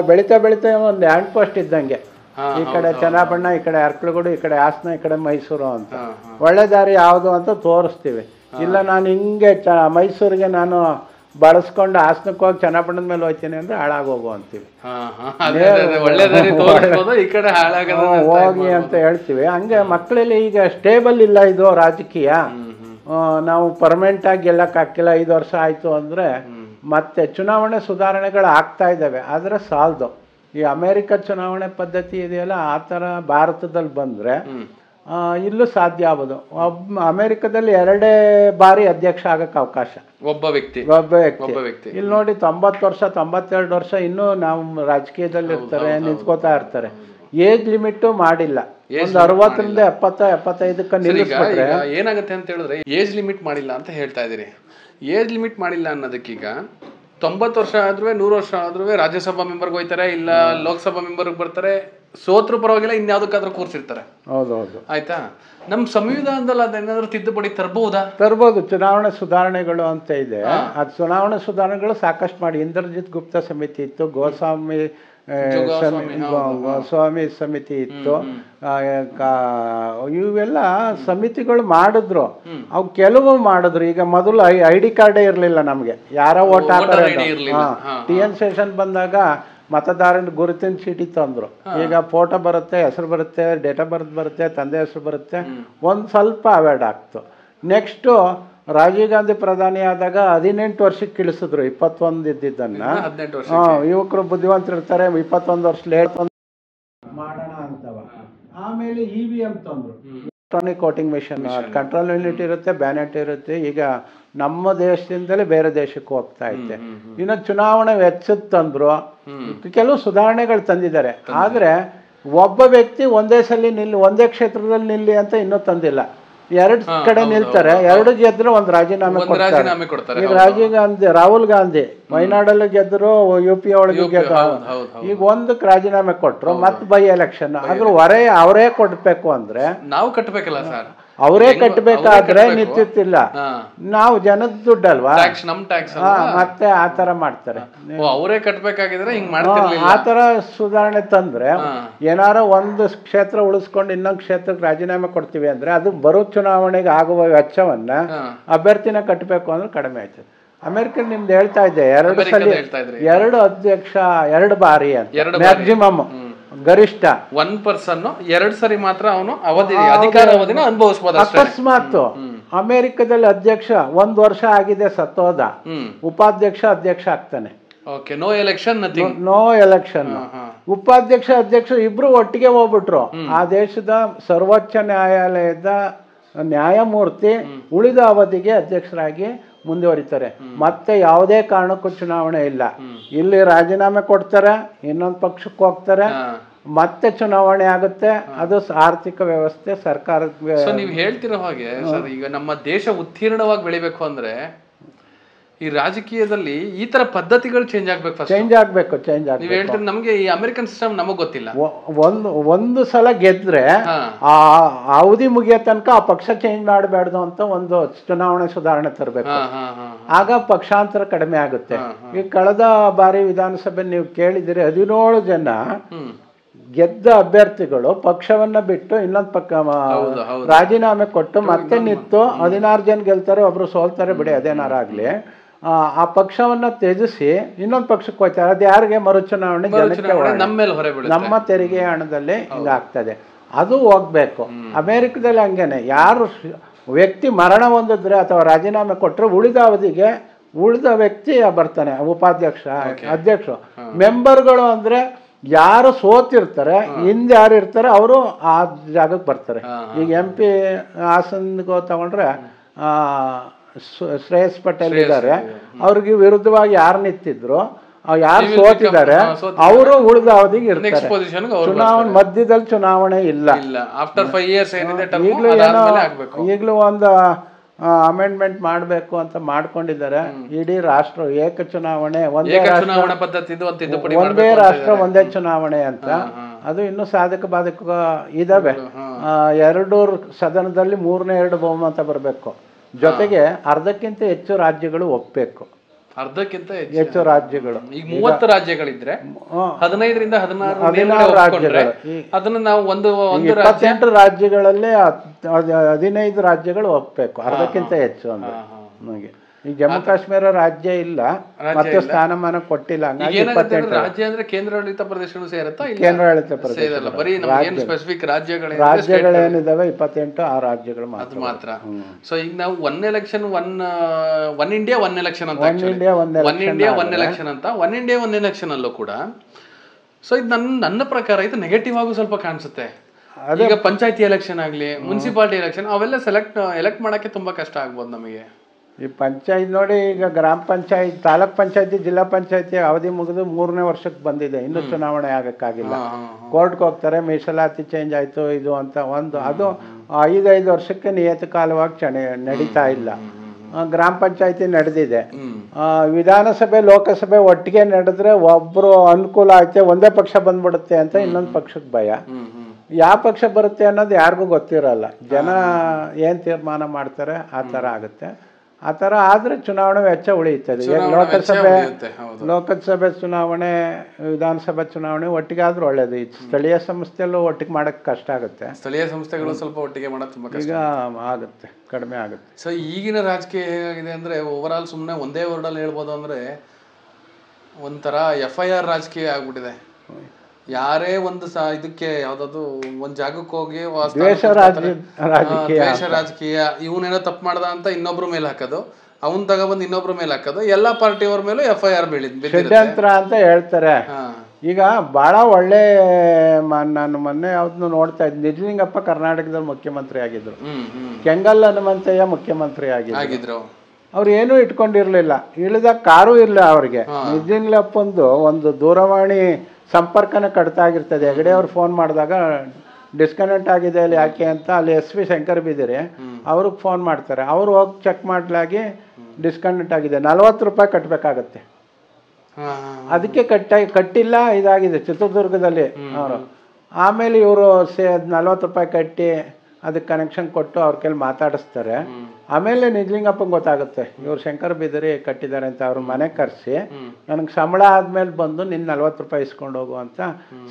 ಬೆಳಿತಾ ಬೆಳಿತಾ ಒಂದು ಹ್ಯಾಂಡ್ ಪೋಸ್ಟ್ ಇದ್ದಂಗೆ, ಈ ಕಡೆ ಚನ್ನಪಟ್ಟಣ, ಈ ಕಡೆ ಅರ್ಕಲಗೂಡು, ಈ ಕಡೆ ಹಾಸನ, ಈ ಕಡೆ ಮೈಸೂರು ಅಂತ. ಒಳ್ಳೆ ದಾರಿ ಯಾವುದು ಅಂತ ತೋರಿಸ್ತೀವಿ. ಇಲ್ಲ ನಾನು ಹಿಂಗೆ ಮೈಸೂರಿಗೆ ನಾನು ಬಳಸ್ಕೊಂಡು ಹಾಸನಕ್ಕೆ ಹೋಗಿ ಚನ್ನಪಟ್ಟಣದ ಮೇಲೆ ಹೋಗ್ತೀನಿ ಅಂದ್ರೆ ಹಾಳಾಗೋಗು ಅಂತೀವಿ, ಹೋಗಿ ಅಂತ ಹೇಳ್ತೀವಿ. ಹಂಗೆ ಮಕ್ಕಳಲ್ಲಿ ಈಗ ಸ್ಟೇಬಲ್ ಇಲ್ಲ ಇದು ರಾಜಕೀಯ. ನಾವು ಪರ್ಮನೆಂಟ್ ಆಗಿ ಗೆಲ್ಲಕ್ಕಾಗಿಲ್ಲ. 5 ವರ್ಷ ಆಯಿತು ಅಂದರೆ ಮತ್ತೆ ಚುನಾವಣೆ ಸುಧಾರಣೆಗಳು ಆಗ್ತಾ ಇದ್ದಾವೆ, ಆದರೆ ಸಾಲದು. ಈ ಅಮೇರಿಕ ಚುನಾವಣೆ ಪದ್ಧತಿ ಇದೆಯಲ್ಲ, ಆ ಥರ ಭಾರತದಲ್ಲಿ ಬಂದರೆ ಇಲ್ಲೂ ಸಾಧ್ಯ ಆಗೋದು. ಅಮೇರಿಕದಲ್ಲಿ 2 ಬಾರಿ ಅಧ್ಯಕ್ಷ ಆಗಕ್ಕೆ ಅವಕಾಶ, ಒಬ್ಬ ವ್ಯಕ್ತಿ. ಇಲ್ಲಿ ನೋಡಿ 90 ವರ್ಷ 92 ವರ್ಷ ಇನ್ನೂ ನಾವು ರಾಜಕೀಯದಲ್ಲಿ ಇರ್ತಾರೆ, ನಿಂತ್ಕೋತಾ ಇರ್ತಾರೆ. ಏಜ್ ಲಿಮಿಟ್ ಮಾಡಿಲ್ಲ. ಒಂದು 60ರಿಂದ 70 75ಕ್ಕೆ ನಿಲ್ಲಿಸ್ಬಿಟ್ರೆ ಏನಾಗುತ್ತೆ ಅಂತ ಹೇಳಿದ್ರೆ, ಏಜ್ ಲಿಮಿಟ್ ಮಾಡಿಲ್ಲ ಅಂತ ಹೇಳ್ತಾ ಇದ್ದೀರಿ. ಏಜ್ ಲಿಮಿಟ್ ಮಾಡಿಲ್ಲ ಅನ್ನೋದಕ್ಕೀಗ 90 ವರ್ಷ ಆದ್ರೂ 100 ವರ್ಷ ಆದ್ರೂ ರಾಜ್ಯಸಭಾ ಮೆಂಬರ್ಗೆ ಹೋಗ್ತಾರೆ, ಇಲ್ಲ ಲೋಕಸಭಾ ಮೆಂಬರ್ಗೆ ಬರ್ತಾರೆ. ಸೋತ್ರು ಪರವಾಗಿಲ್ಲ, ಇನ್ಯಾವುದಕ್ಕಾದ್ರೂ ಕೂರ್ಸಿರ್ತಾರೆ. ಹೌದೌದು, ಆಯ್ತಾ? ನಮ್ಮ ಸಂವಿಧಾನದಲ್ಲಿ ಅದೇನಾದ್ರೂ ತಿದ್ದುಪಡಿ ತರ್ಬೋದು. ಚುನಾವಣೆ ಸುಧಾರಣೆಗಳು ಅಂತ ಇದೆ. ಅದು ಚುನಾವಣೆ ಸುಧಾರಣೆಗಳು ಸಾಕಷ್ಟು ಮಾಡಿ. ಇಂದ್ರಜಿತ್ ಗುಪ್ತಾ ಸಮಿತಿ ಇತ್ತು, ಗೋಸ್ವಾಮಿ ಸಮಿತಿ ಇತ್ತು. ಇವೆಲ್ಲ ಸಮಿತಿಗಳು ಮಾಡಿದ್ರು. ಅವು ಕೆಲವು ಮಾಡಿದ್ರು. ಈಗ ಮೊದಲು ID ಕಾರ್ಡೇ ಇರಲಿಲ್ಲ ನಮಗೆ, ಯಾರೋ ಓಟ್ ಹಾಕೋರು. TN ಸೆಷನ್ ಬಂದಾಗ ಮತದಾರನ ಗುರುತಿನ ಚೀಟಿ ತಂದ್ರು. ಈಗ ಫೋಟೋ ಬರುತ್ತೆ, ಹೆಸರು ಬರುತ್ತೆ, ಡೇಟ್ ಆಫ್ ಬರ್ತ್ ಬರುತ್ತೆ, ತಂದೆ ಹೆಸರು ಬರುತ್ತೆ. ಒಂದು ಸ್ವಲ್ಪ ಅವಾಯ್ಡ್ ಆಗ್ತು. ನೆಕ್ಸ್ಟು ರಾಜೀವ್ ಗಾಂಧಿ ಪ್ರಧಾನಿ ಆದಾಗ 18 ವರ್ಷಕ್ಕೆ ಇಳಿಸಿದ್ರು. 21 ಇದ್ದಿದ್ದನ್ನ ಯುವಕರು ಬುದ್ಧಿವಂತರು ಇರ್ತಾರೆ, 21 ವರ್ಷ ಲೇಟ್ ಮಾಡೋಣ ಅಂತವ. ಆಮೇಲೆ EVM ತಂದ್ರು, electronic voting machine. Control unit ಇರುತ್ತೆ, ಬ್ಯಾನೆಟ್ ಇರುತ್ತೆ. ಈಗ ನಮ್ಮ ದೇಶದಿಂದಲೇ ಬೇರೆ ದೇಶಕ್ಕೆ ಹೋಗ್ತಾ ಐತೆ. ಇನ್ನು ಚುನಾವಣೆ ವೆಚ್ಚದ ತಂದ್ರು. ಕೆಲವು ಸುಧಾರಣೆಗಳು ತಂದಿದ್ದಾರೆ. ಆದರೆ ಒಬ್ಬ ವ್ಯಕ್ತಿ ಒಂದೇ ಸಲ ಒಂದೇ ಕ್ಷೇತ್ರದಲ್ಲಿ ನಿಲ್ಲಿ ಅಂತ ಇನ್ನೂ ತಂದಿಲ್ಲ. 2 ಕಡೆ ನಿಲ್ತಾರೆ. 2 ಗೆದ್ರು ಒಂದು ರಾಜೀನಾಮೆ ಕೊಡ್ತಾರೆ. ಈಗ ರಾಹುಲ್ ಗಾಂಧಿ ವಯನಾಡಲ್ಲಿ ಗೆದ್ರು, UP ಒಳಗೆ ಗೆದ್ರು. ಈಗ 1ಕ್ಕೆ ರಾಜೀನಾಮೆ ಕೊಟ್ರು, ಮತ್ತೆ ಬೈ ಎಲೆಕ್ಷನ್. ಅದ್ರ ಅವರೇ ಕೊಡ್ಬೇಕು ಅಂದ್ರೆ ನಾವು ಕಟ್ಟಬೇಕಲ್ಲ ಸರ್. ಅವರೇ ಕಟ್ಟಬೇಕಾದ್ರೆ ನಿಂತಿಲ್ಲ. ನಾವು ಜನದ ದುಡ್ಡಲ್ವಾ, ಮತ್ತೆ ಆ ತರ ಮಾಡ್ತಾರೆ. ಅವರೇ ಕಟ್ಟಬೇಕಾಗಿದ್ರೆ ಆ ತರ ಸುಧಾರಣೆ ತಂದ್ರೆ, ಏನಾರ ಒಂದು ಕ್ಷೇತ್ರ ಉಳಿಸ್ಕೊಂಡು ಇನ್ನೊಂದು ಕ್ಷೇತ್ರಕ್ಕೆ ರಾಜೀನಾಮೆ ಕೊಡ್ತೀವಿ ಅಂದ್ರೆ ಅದು ಬರೋ ಚುನಾವಣೆಗೆ ಆಗುವ ವೆಚ್ಚವನ್ನ ಅಭ್ಯರ್ಥಿನ ಕಟ್ಟಬೇಕು ಅಂದ್ರೆ ಕಡಿಮೆ ಆಯ್ತದೆ. ಅಮೆರಿಕನ್ ನಿಮ್ದು ಹೇಳ್ತಾ ಇದ್ದೆ, 2 ಸಲ 2 ಅಧ್ಯಕ್ಷ 2 ಬಾರಿ ಅಂತ ಮ್ಯಾಕ್ಸಿಮಮ್, ಗರಿಷ್ಠ 1 ಪರ್ಸನ್ 2 ಸರಿ ಮಾತ್ರ ಅವನು ಅಧಿಕಾರ ಅವಧಿನ ಅನುಭವಿಸಬಹುದು. ಅಕಸ್ಮಾತ್ ಅಮೆರಿಕದಲ್ಲಿ ಅಧ್ಯಕ್ಷ 1 ವರ್ಷ ಆಗಿದೆ ಸತ್ತೋದ, ಉಪಾಧ್ಯಕ್ಷ ಅಧ್ಯಕ್ಷ ಆಗ್ತಾನೆ. No election, no election. ಉಪಾಧ್ಯಕ್ಷ ಅಧ್ಯಕ್ಷ ಇಬ್ರು ಒಟ್ಟಿಗೆ ಹೋಗ್ಬಿಟ್ರು. ಆ ದೇಶದ ಸರ್ವೋಚ್ಚ ನ್ಯಾಯಾಲಯದ ನ್ಯಾಯಮೂರ್ತಿ ಉಳಿದ ಅವಧಿಗೆ ಅಧ್ಯಕ್ಷರಾಗಿ ಮುಂದುವರಿತಾರೆ. ಮತ್ತೆ ಯಾವುದೇ ಕಾರಣಕ್ಕೂ ಚುನಾವಣೆ ಇಲ್ಲ. ಇಲ್ಲಿ ರಾಜೀನಾಮೆ ಕೊಡ್ತಾರೆ, ಇನ್ನೊಂದು ಪಕ್ಷಕ್ಕೆ ಹೋಗ್ತಾರೆ, ಮತ್ತೆ ಚುನಾವಣೆ ಆಗುತ್ತೆ. ಅದು ಆರ್ಥಿಕ ವ್ಯವಸ್ಥೆ ಸರ್ಕಾರದ. ನೀವು ಹೇಳ್ತಿರೋ ಹಾಗೆ ಸರ್, ಈಗ ನಮ್ಮ ದೇಶ ಉತ್ತೀರ್ಣವಾಗಿ ಬೆಳಿಬೇಕು ಅಂದ್ರೆ ಈ ರಾಜಕೀಯದಲ್ಲಿ ಈ ತರ ಪದ್ಧತಿಗಳು ಚೇಂಜ್ ಆಗ್ಬೇಕು. ನೀವು ಹೇಳ್ತೀರಿ ನಮ್ಗೆ ಈ ಅಮೆರಿಕನ್ ಸಿಸ್ಟಮ್ ನಮಗ್ ಗೊತ್ತಿಲ್ಲ. ಒಂದು ಸಲ ಗೆದ್ರೆ ಆ ಅವಧಿ ಮುಗಿಯೋ ತನಕ ಆ ಪಕ್ಷ ಚೇಂಜ್ ಮಾಡಬಾರ್ದು ಅಂತ ಒಂದು ಚುನಾವಣೆ ಸುಧಾರಣೆ ತರಬೇಕು. ಆಗ ಪಕ್ಷಾಂತರ ಕಡಿಮೆ ಆಗುತ್ತೆ. ಈ ಕಳೆದ ಬಾರಿ ವಿಧಾನಸಭೆ ನೀವು ಕೇಳಿದಿರಿ, 17 ಜನ ಗೆದ್ದ ಅಭ್ಯರ್ಥಿಗಳು ಪಕ್ಷವನ್ನ ಬಿಟ್ಟು ಇನ್ನೊಂದು ಪಕ್ಕ ರಾಜೀನಾಮೆ ಕೊಟ್ಟು ಮತ್ತೆ ನಿಂತು 16 ಜನ ಗೆಲ್ತಾರೆ, ಒಬ್ರು ಸೋಲ್ತಾರೆ, ಬಿಡಿ ಅದೇನಾರಾಗ್ಲಿ. ಆ ಪಕ್ಷವನ್ನ ತ್ಯಜಿಸಿ ಇನ್ನೊಂದು ಪಕ್ಷಕ್ಕೆ ಹೋಗ್ತಾರೆ. ಅದು ಯಾರಿಗೆ? ಮರುಚುನಾವಣೆ, ನಮ್ಮ ತೆರಿಗೆ ಹಣದಲ್ಲಿ ಹಿಂಗಾಗ್ತದೆ. ಅದು ಹೋಗ್ಬೇಕು. ಅಮೆರಿಕದಲ್ಲಿ ಹಂಗೇನೆ, ಯಾರು ವ್ಯಕ್ತಿ ಮರಣ ಹೊಂದಿದ್ರೆ ಅಥವಾ ರಾಜೀನಾಮೆ ಕೊಟ್ಟರೆ ಉಳಿದ ಅವಧಿಗೆ ಉಳಿದ ವ್ಯಕ್ತಿ ಬರ್ತಾನೆ, ಉಪಾಧ್ಯಕ್ಷ, ಅಧ್ಯಕ್ಷರು. ಮೆಂಬರ್ಗಳು ಅಂದ್ರೆ ಯಾರು ಸೋತಿರ್ತಾರೆ, ಹಿಂದೆ ಯಾರು ಇರ್ತಾರೆ ಅವರು ಆ ಜಾಗಕ್ಕೆ ಬರ್ತಾರೆ. ಈಗ MP ಹಾಸನ್ಗೋ ತಗೊಂಡ್ರೆ ಶ್ರೇಯಸ್ ಪಟೇಲ್ ಇದ್ದಾರೆ, ಅವ್ರಿಗೆ ವಿರುದ್ಧವಾಗಿ ಯಾರು ನಿಂತಿದ್ರು, ಯಾರು ಸೋತಿದ್ದಾರೆ ಅವರು ಉಳಿದ ಅವಧಿಗೆ ಇರ್ತಾರೆ. ಚುನಾವಣೆ ಮಧ್ಯದಲ್ಲಿ ಚುನಾವಣೆ ಇಲ್ಲ. ಈಗಲೂ ಒಂದು ಅಮೆಂಡ್ಮೆಂಟ್ ಮಾಡಬೇಕು ಅಂತ ಮಾಡ್ಕೊಂಡಿದ್ದಾರೆ. ಇಡೀ ರಾಷ್ಟ್ರ ಏಕ ಚುನಾವಣೆ, ಒಂದೇ ರಾಷ್ಟ್ರ ಒಂದೇ ಚುನಾವಣೆ ಅಂತ. ಅದು ಇನ್ನೂ ಸಾಧಕ ಬಾಧಕ ಇದಾವೆ. 2 ಸದನದಲ್ಲಿ 3/2 ಬಹುಮತ ಬರಬೇಕು. ಜೊತೆಗೆ ಅರ್ಧಕ್ಕಿಂತ ಹೆಚ್ಚು ರಾಜ್ಯಗಳು ಒಪ್ಪಬೇಕು. ಅರ್ಧಕ್ಕಿಂತ ಹೆಚ್ಚು ರಾಜ್ಯಗಳು. ಈಗ 30 ರಾಜ್ಯಗಳಿದ್ರೆ 15ರಿಂದ 16 ರಾಜ್ಯಗಳು. ಅದನ್ನ ನಾವು 28 ರಾಜ್ಯಗಳಲ್ಲಿ 15 ರಾಜ್ಯಗಳು ಒಪ್ಪಬೇಕು, ಅರ್ಧಕ್ಕಿಂತ ಹೆಚ್ಚು ಅಂದ್ರೆ. ನಮಗೆ ಈ ಜಮ್ಮು ಕಾಶ್ಮೀರ ರಾಜ್ಯ ಇಲ್ಲ, ಮತ್ತೆ ಸ್ಥಾನಮಾನ ಕೊಟ್ಟಿಲ್ಲ. ಹಂಗಾಗಿ ರಾಜ್ಯ ಅಂದ್ರೆ ಕೇಂದ್ರಾಡಳಿತ ಪ್ರದೇಶಗಳು ಸೇರುತ್ತಾ? ಕೇಂದ್ರಾಡಳಿತ ಪ್ರದೇಶ ರಾಜ್ಯಗಳೇನಿದಾವೆ 28 ಆ ರಾಜ್ಯಗಳು ಮಾತ್ರ. ಸೊ ಈಗ ನಾವು ಒನ್ ಇಂಡಿಯಾ ಒನ್ ಎಲೆಕ್ಷನ್ ಅಂತ, ಒನ್ ಇಂಡಿಯಾ ಒನ್ ಎಲೆಕ್ಷನ್ ಅಲ್ಲೂ ಕೂಡ. ಸೊ ಇದು ನನ್ನ ಪ್ರಕಾರ ಇದು ನೆಗೆಟಿವ್ ಆಗು ಸ್ವಲ್ಪ ಕಾಣಿಸುತ್ತೆ. ಈಗ ಪಂಚಾಯತಿ ಎಲೆಕ್ಷನ್ ಆಗ್ಲಿ, ಮುನ್ಸಿಪಾಲಿಟಿ ಎಲೆಕ್ಷನ್, ಅವೆಲ್ಲ ಎಲೆಕ್ಟ್ ಮಾಡಕ್ಕೆ ತುಂಬಾ ಕಷ್ಟ ಆಗ್ಬೋದು ನಮಗೆ. ಈ ಪಂಚಾಯತ್ ನೋಡಿ, ಈಗ ಗ್ರಾಮ ಪಂಚಾಯತ್, ತಾಲೂಕ್ ಪಂಚಾಯತಿ, ಜಿಲ್ಲಾ ಪಂಚಾಯತಿ ಅವಧಿ ಮುಗಿದು 3ನೇ ವರ್ಷಕ್ಕೆ ಬಂದಿದೆ, ಇನ್ನೂ ಚುನಾವಣೆ ಆಗಕ್ಕಾಗಿಲ್ಲ. ಕೋರ್ಟ್ಗೆ ಹೋಗ್ತಾರೆ, ಮೀಸಲಾತಿ ಚೇಂಜ್ ಆಯ್ತು ಇದು ಅಂತ. ಅದು 5 ವರ್ಷಕ್ಕೆ ನಿಯತಕಾಲವಾಗಿ ನಡೀತಾ ಇಲ್ಲ. ಗ್ರಾಮ ಪಂಚಾಯತಿ ನಡೆದಿದೆ. ವಿಧಾನಸಭೆ ಲೋಕಸಭೆ ಒಟ್ಟಿಗೆ ನಡೆದ್ರೆ ಒಬ್ರು ಅನುಕೂಲ ಆಯ್ತೆ, ಒಂದೇ ಪಕ್ಷ ಬಂದ್ಬಿಡುತ್ತೆ ಅಂತ ಇನ್ನೊಂದು ಪಕ್ಷಕ್ಕೆ ಭಯ. ಯಾವ ಪಕ್ಷ ಬರುತ್ತೆ ಅನ್ನೋದು ಯಾರಿಗೂ ಗೊತ್ತಿರಲ್ಲ. ಜನ ಏನ್ ತೀರ್ಮಾನ ಮಾಡ್ತಾರೆ ಆ ಥರ ಆಗುತ್ತೆ. ಆ ಥರ ಆದರೆ ಚುನಾವಣೆ ವೆಚ್ಚ ಉಳಿಯುತ್ತದೆ. ಲೋಕಸಭೆ ಚುನಾವಣೆ, ವಿಧಾನಸಭೆ ಚುನಾವಣೆ ಒಟ್ಟಿಗೆ ಆದ್ರೂ ಒಳ್ಳೇದು. ಸ್ಥಳೀಯ ಸಂಸ್ಥೆಯಲ್ಲೂ ಒಟ್ಟಿಗೆ ಮಾಡಕ್ಕೆ ಕಷ್ಟ ಆಗುತ್ತೆ. ಸ್ಥಳೀಯ ಸಂಸ್ಥೆಗಳು ಸ್ವಲ್ಪ ಒಟ್ಟಿಗೆ ಮಾಡೋದು ತುಂಬಾ ಕಷ್ಟ. ಈಗ ಆಗುತ್ತೆ, ಕಡಿಮೆ ಆಗುತ್ತೆ. ಸೊ ಈಗಿನ ರಾಜಕೀಯ ಹೇಗಾಗಿದೆ ಅಂದ್ರೆ ಓವರ್ ಆಲ್ ಸುಮ್ಮನೆ ಒಂದೇ ವರ್ಡಲ್ಲಿ ಹೇಳ್ಬೋದು ಅಂದ್ರೆ ಒಂಥರ FIR ರಾಜಕೀಯ ಆಗ್ಬಿಟ್ಟಿದೆ. ಯಾರೇ ಒಂದು ಇದಕ್ಕೆ ಯಾವ್ದಾದ್ರು ಒಂದ್ ಜಾಗಕ್ಕೆ ಹೋಗಿ ದ್ವೇಷ ರಾಜಕೀಯ, ಇವನೇನೋ ತಪ್ಪು ಮಾಡ್ದ ಅಂತ ಇನ್ನೊಬ್ರ ಮೇಲೆ ಹಾಕೋದು, ಅವನ್ ತಗೊಬಂದು ಇನ್ನೊಬ್ರ ಮೇಲೆ ಹಾಕೋದು, ಎಲ್ಲಾ ಪಾರ್ಟಿಯವ್ರ ಮೇಲೂ FIR ಷಡ್ಯಂತ್ರ ಅಂತ ಹೇಳ್ತಾರೆ. ಈಗ ಬಹಳ ಒಳ್ಳೆ, ನಾನು ಮೊನ್ನೆ ಯಾವ್ದನ್ನು ನೋಡ್ತಾ ಇದ್ದೆ, ನಿಜಲಿಂಗಪ್ಪ ಕರ್ನಾಟಕದಲ್ಲಿ ಮುಖ್ಯಮಂತ್ರಿ ಆಗಿದ್ರು, ಕೆಂಗಲ್ ಹನುಮಂತಯ್ಯ ಮುಖ್ಯಮಂತ್ರಿ ಆಗಿದ್ರು. ಅವ್ರು ಏನೂ ಇಟ್ಕೊಂಡಿರ್ಲಿಲ್ಲ, ಇಳಿದ ಕಾರು ಇಲ್ಲ ಅವ್ರಿಗೆ. ನಿಜಲಿಂಗಪ್ಪಂದು ಒಂದು ದೂರವಾಣಿ ಸಂಪರ್ಕನ ಕಡಿತ ಆಗಿರ್ತದೆ. ಹೆಗಡೆ ಅವ್ರು ಫೋನ್ ಮಾಡಿದಾಗ ಡಿಸ್ಕನೆಕ್ಟ್ ಆಗಿದೆ ಅಲ್ಲಿ ಯಾಕೆ ಅಂತ, ಅಲ್ಲಿ SP ಶಂಕರ್ ಬಿದಿರಿ ಅವ್ರಿಗೆ ಫೋನ್ ಮಾಡ್ತಾರೆ. ಅವ್ರು ಹೋಗಿ ಚೆಕ್ ಮಾಡಲಾಗಿ ಡಿಸ್ಕನೆಕ್ಟ್ ಆಗಿದೆ, 40 ರೂಪಾಯಿ ಕಟ್ಟಬೇಕಾಗತ್ತೆ. ಅದಕ್ಕೆ ಕಟ್ಟಿಲ್ಲ, ಇದಾಗಿದೆ ಚಿತ್ರದುರ್ಗದಲ್ಲಿ ಅವರು. ಆಮೇಲೆ ಇವರು 40 ರೂಪಾಯಿ ಕಟ್ಟಿ ಅದಕ್ಕೆ ಕನೆಕ್ಷನ್ ಕೊಟ್ಟು ಅವ್ರ ಕೈಲಿ ಮಾತಾಡಿಸ್ತಾರೆ. ಆಮೇಲೆ ನಿಜಲಿಂಗಪ್ಪಂಗೆ ಗೊತ್ತಾಗುತ್ತೆ ಇವ್ರು ಶಂಕರ್ ಬಿದರಿ ಕಟ್ಟಿದ್ದಾರೆ ಅಂತ. ಅವ್ರ ಮನೆ ಕರೆಸಿ ನನಗೆ ಸಂಬಳ ಆದ್ಮೇಲೆ ಬಂದು ನಿನ್ನ 40 ರೂಪಾಯಿ ಇಸ್ಕೊಂಡು ಹೋಗು ಅಂತ,